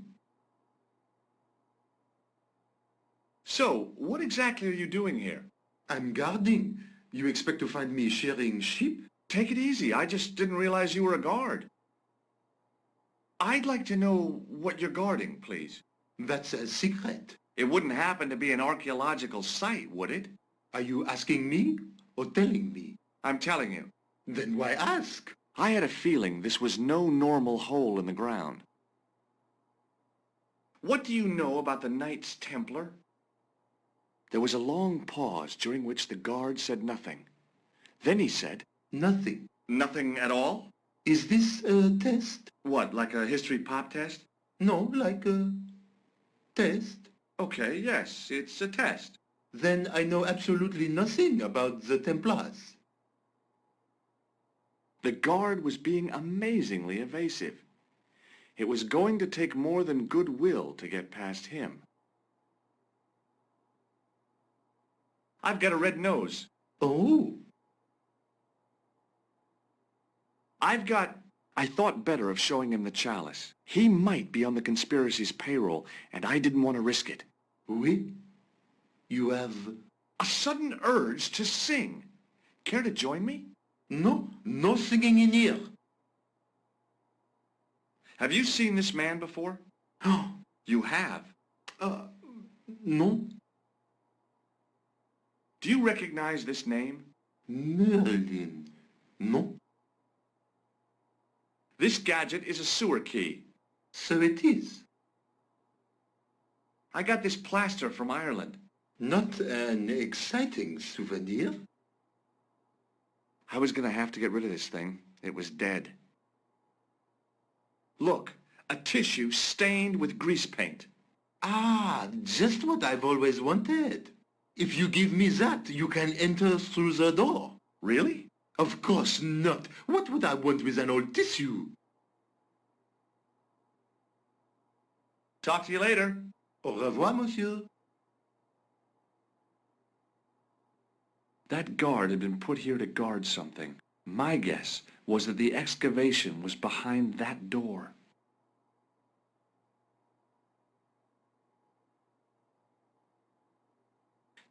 So, what exactly are you doing here? I'm guarding. You expect to find me shearing sheep? Take it easy. I just didn't realize you were a guard. I'd like to know what you're guarding, please. That's a secret. It wouldn't happen to be an archaeological site, would it? Are you asking me or telling me? I'm telling you. Then why ask? I had a feeling this was no normal hole in the ground. What do you know about the Knights Templar? There was a long pause during which the guard said nothing. Then he said, Nothing. Nothing at all? Is this a test? What, like a history pop test? No, like a test. Okay, yes, it's a test. Then I know absolutely nothing about the Templars. The guard was being amazingly evasive. It was going to take more than goodwill to get past him. I've got a red nose. Oh. I thought better of showing him the chalice. He might be on the conspiracy's payroll, and I didn't want to risk it. Oui? You have... A sudden urge to sing. Care to join me? No, no singing in here. Have you seen this man before? Oh, You have. no. Do you recognize this name? Merlin. No. This gadget is a sewer key. So it is. I got this plaster from Ireland. Not an exciting souvenir. I was going to have to get rid of this thing. It was dead. Look, a tissue stained with grease paint. Ah, just what I've always wanted. If you give me that, you can enter through the door. Really? Of course not. What would I want with an old tissue? Talk to you later. Au revoir, monsieur. That guard had been put here to guard something. My guess was that the excavation was behind that door.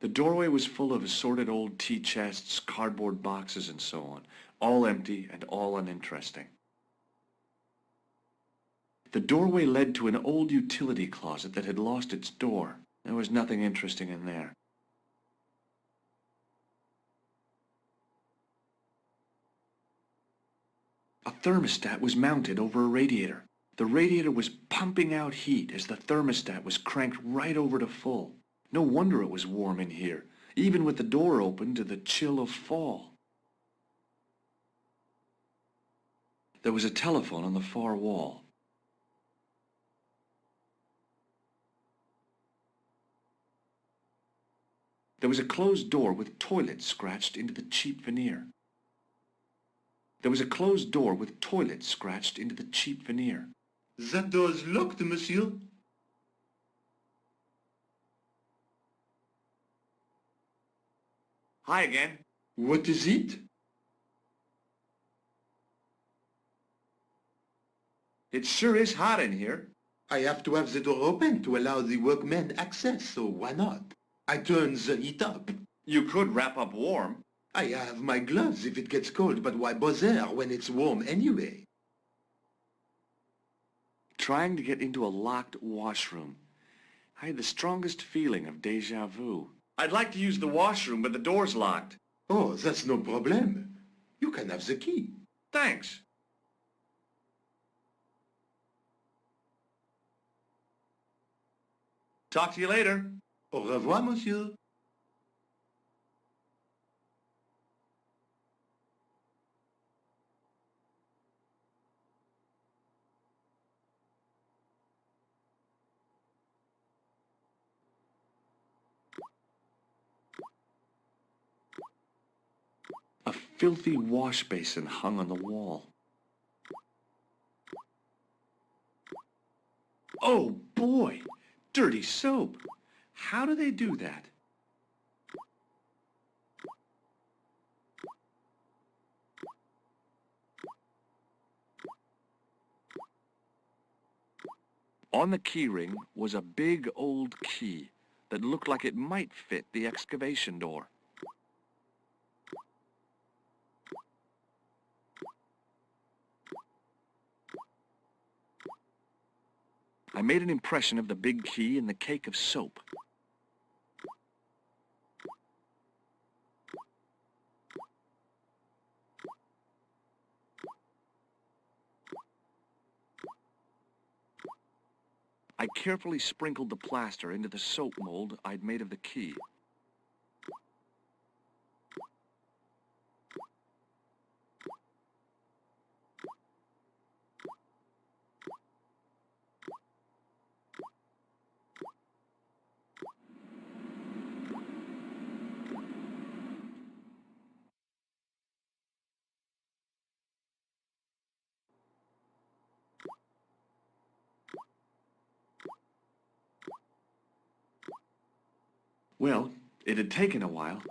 The doorway was full of assorted old tea chests, cardboard boxes, and so on, all empty and all uninteresting. The doorway led to an old utility closet that had lost its door. There was nothing interesting in there. A thermostat was mounted over a radiator. The radiator was pumping out heat as the thermostat was cranked right over to full. No wonder it was warm in here, even with the door open to the chill of fall. There was a telephone on the far wall. There was a closed door with toilet scratched into the cheap veneer. There was a closed door with toilet scratched into the cheap veneer. That door's locked, monsieur. Hi again. What is it? It sure is hot in here. I have to have the door open to allow the workmen access, so why not? I turn the heat up. You could wrap up warm. I have my gloves if it gets cold, but why bother when it's warm anyway? Trying to get into a locked washroom. I had the strongest feeling of déjà vu. I'd like to use the washroom, but the door's locked. Oh, that's no problem. You can have the key. Thanks. Talk to you later. Au revoir, monsieur. filthy wash basin hung on the wall. Oh boy! Dirty soap! How do they do that? On the keyring was a big old key that looked like it might fit the excavation door. I made an impression of the big key in the cake of soap. I carefully sprinkled the plaster into the soap mold I'd made of the key. Well, it had taken a while,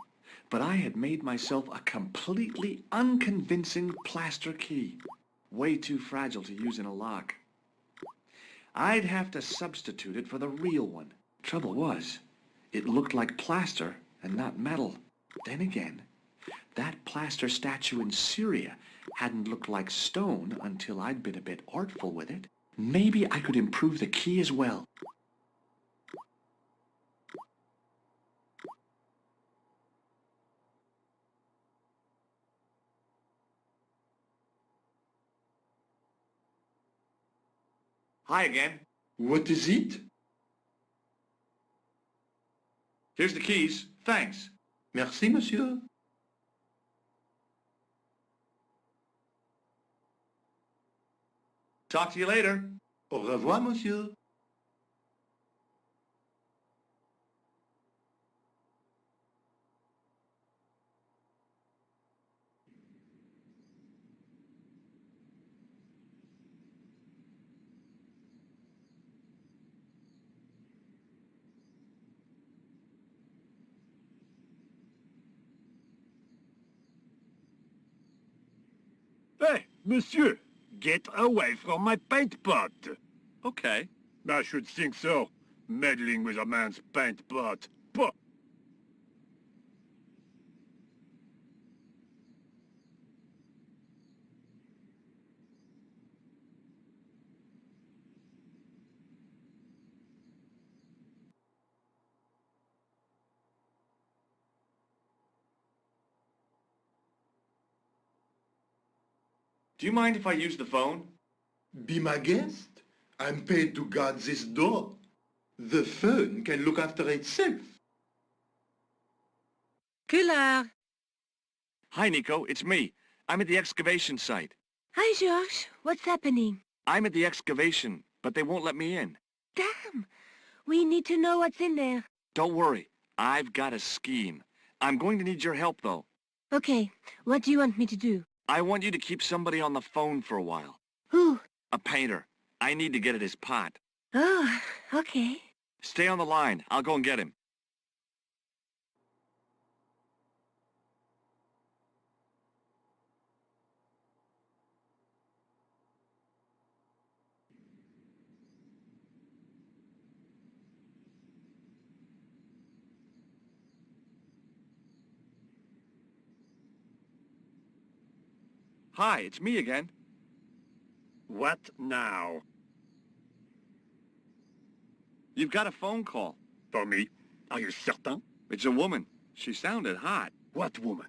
but I had made myself a completely unconvincing plaster key. Way too fragile to use in a lock. I'd have to substitute it for the real one. Trouble was, it looked like plaster and not metal. Then again, that plaster statue in Syria hadn't looked like stone until I'd been a bit artful with it. Maybe I could improve the key as well. Hi again. What is it? Here's the keys. Thanks. Merci, monsieur. Talk to you later. Au revoir, monsieur. Hey, monsieur! Get away from my paint pot! Okay. I should think so. Meddling with a man's paint pot. Pah! Do you mind if I use the phone? Be my guest. I'm paid to guard this door. The phone can look after itself. Collard. Hi, Nico. It's me. I'm at the excavation site. Hi, Georges. What's happening? I'm at the excavation, but they won't let me in. Damn. We need to know what's in there. Don't worry. I've got a scheme. I'm going to need your help, though. Okay. What do you want me to do? I want you to keep somebody on the phone for a while. Who? A painter. I need to get at his pot. Oh, okay. Stay on the line. I'll go and get him. Hi, it's me again. What now? You've got a phone call. For me? Are you certain? It's a woman. She sounded hot. What woman?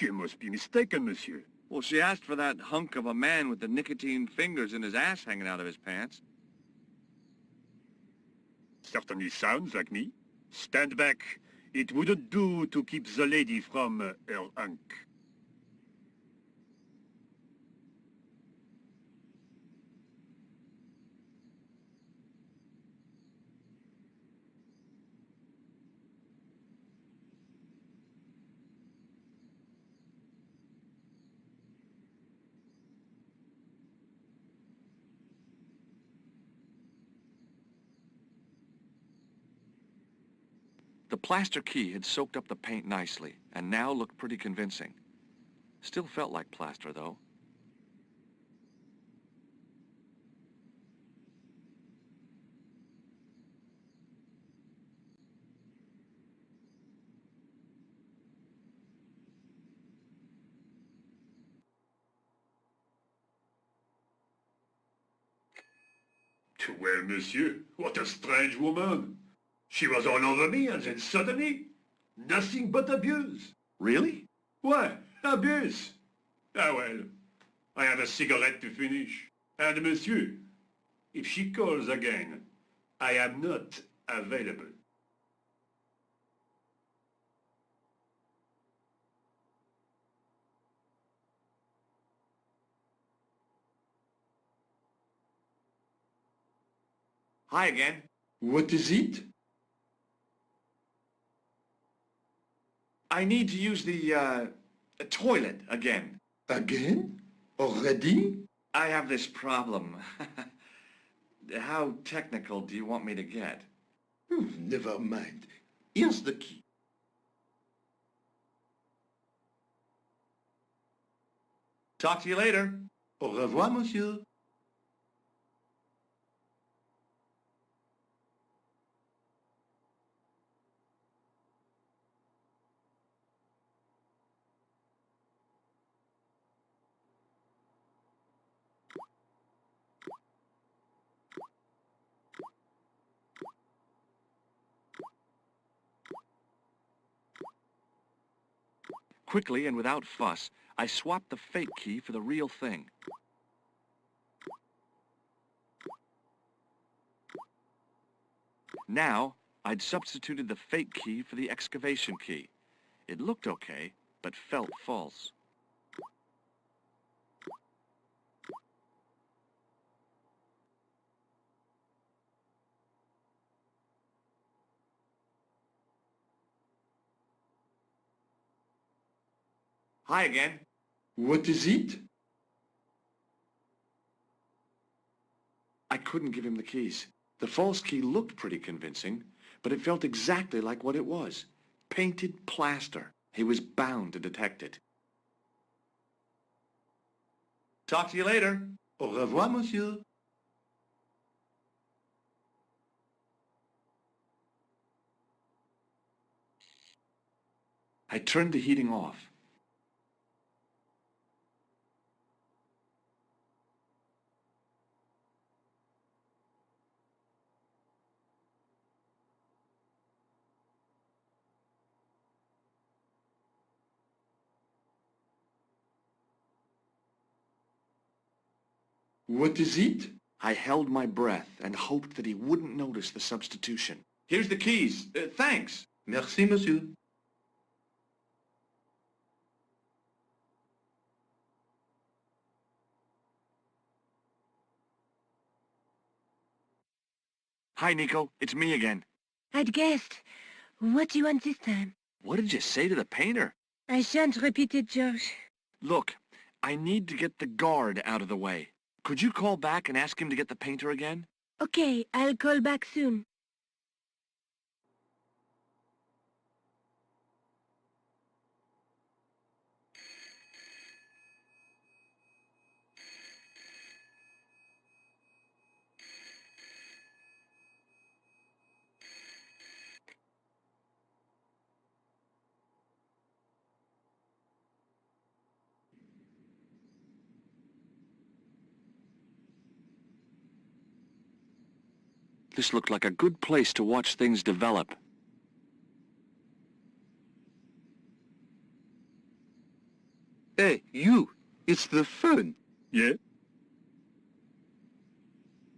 You must be mistaken, monsieur. Well, she asked for that hunk of a man with the nicotine fingers and his ass hanging out of his pants. Certainly sounds like me. Stand back. It wouldn't do to keep the lady from her hunk. The plaster key had soaked up the paint nicely, and now looked pretty convincing. Still felt like plaster, though. Well, monsieur, what a strange woman. She was all over me, and then suddenly, nothing but abuse. Really? Why, abuse? Ah well, I have a cigarette to finish. And monsieur, if she calls again, I am not available. Hi again. What is it? I need to use the toilet again. Again? Already? I have this problem. How technical do you want me to get? Never mind. Here's the key. Talk to you later. Au revoir, monsieur. Quickly and without fuss, I swapped the fake key for the real thing. Now, I'd substituted the fake key for the excavation key. It looked okay, but felt false. Hi again. What is it? I couldn't give him the keys. The false key looked pretty convincing, but it felt exactly like what it was. Painted plaster. He was bound to detect it. Talk to you later. Au revoir, monsieur. I turned the heating off. What is it? I held my breath and hoped that he wouldn't notice the substitution. Here's the keys. Thanks. Merci, monsieur. Hi, Nico. It's me again. I'd guessed. What do you want this time? What did you say to the painter? I shan't repeat it, George. Look, I need to get the guard out of the way. Could you call back and ask him to get the painter again? Okay, I'll call back soon. This looked like a good place to watch things develop. Hey, you! It's the phone. Yeah?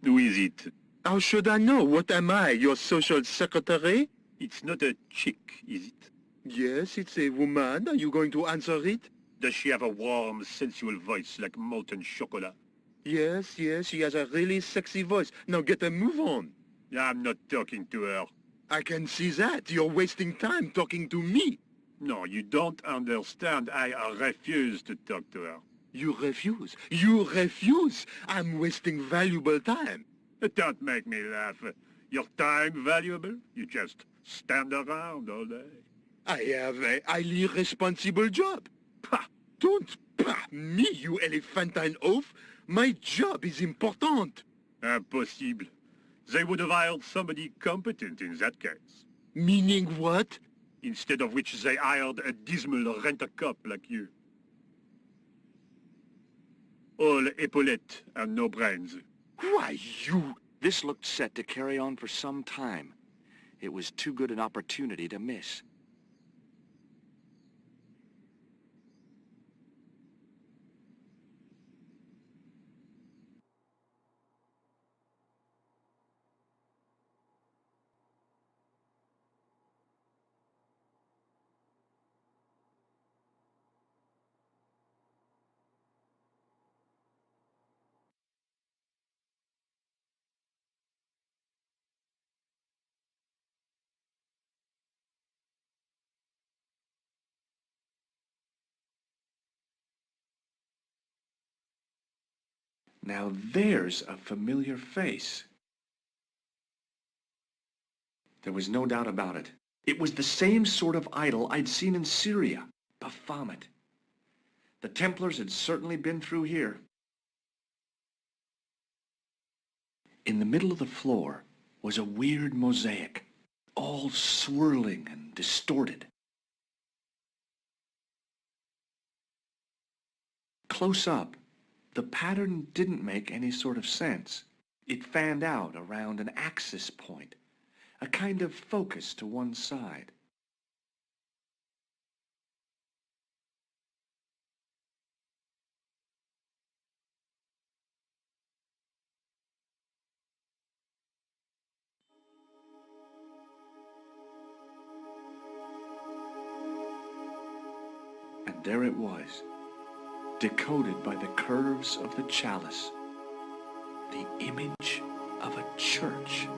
Who is it? How should I know? What am I, your social secretary? It's not a chick, is it? Yes, it's a woman. Are you going to answer it? Does she have a warm, sensual voice like molten chocolate? Yes, yes, she has a really sexy voice. Now get a move on. I'm not talking to her. I can see that. You're wasting time talking to me. No, you don't understand. I refuse to talk to her. You refuse. You refuse. I'm wasting valuable time. Don't make me laugh. Your time valuable? You just Stand around all day. I have a highly responsible job. Pah! Don't pah me, you elephantine oaf. My job is important. Impossible. They would have hired somebody competent in that case. Meaning what? Instead of which they hired a dismal rent-a-cop like you. All epaulettes and no brains. Why, you... This looked set to carry on for some time. It was too good an opportunity to miss. Now there's a familiar face. There was no doubt about it. It was the same sort of idol I'd seen in Syria, Baphomet. The Templars had certainly been through here. In the middle of the floor was a weird mosaic, all swirling and distorted. Close up, the pattern didn't make any sort of sense. It fanned out around an axis point, a kind of focus to one side. And there it was, decoded by the curves of the chalice, the image of a church.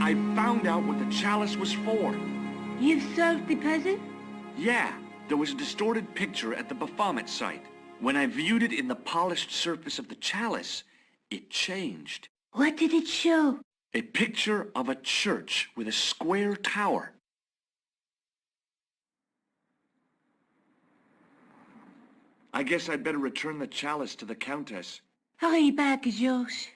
I found out what the chalice was for. You've solved the puzzle? Yeah, there was a distorted picture at the Baphomet site. When I viewed it in the polished surface of the chalice, it changed. What did it show? A picture of a church with a square tower. I guess I'd better return the chalice to the Countess. Hurry back, Georges.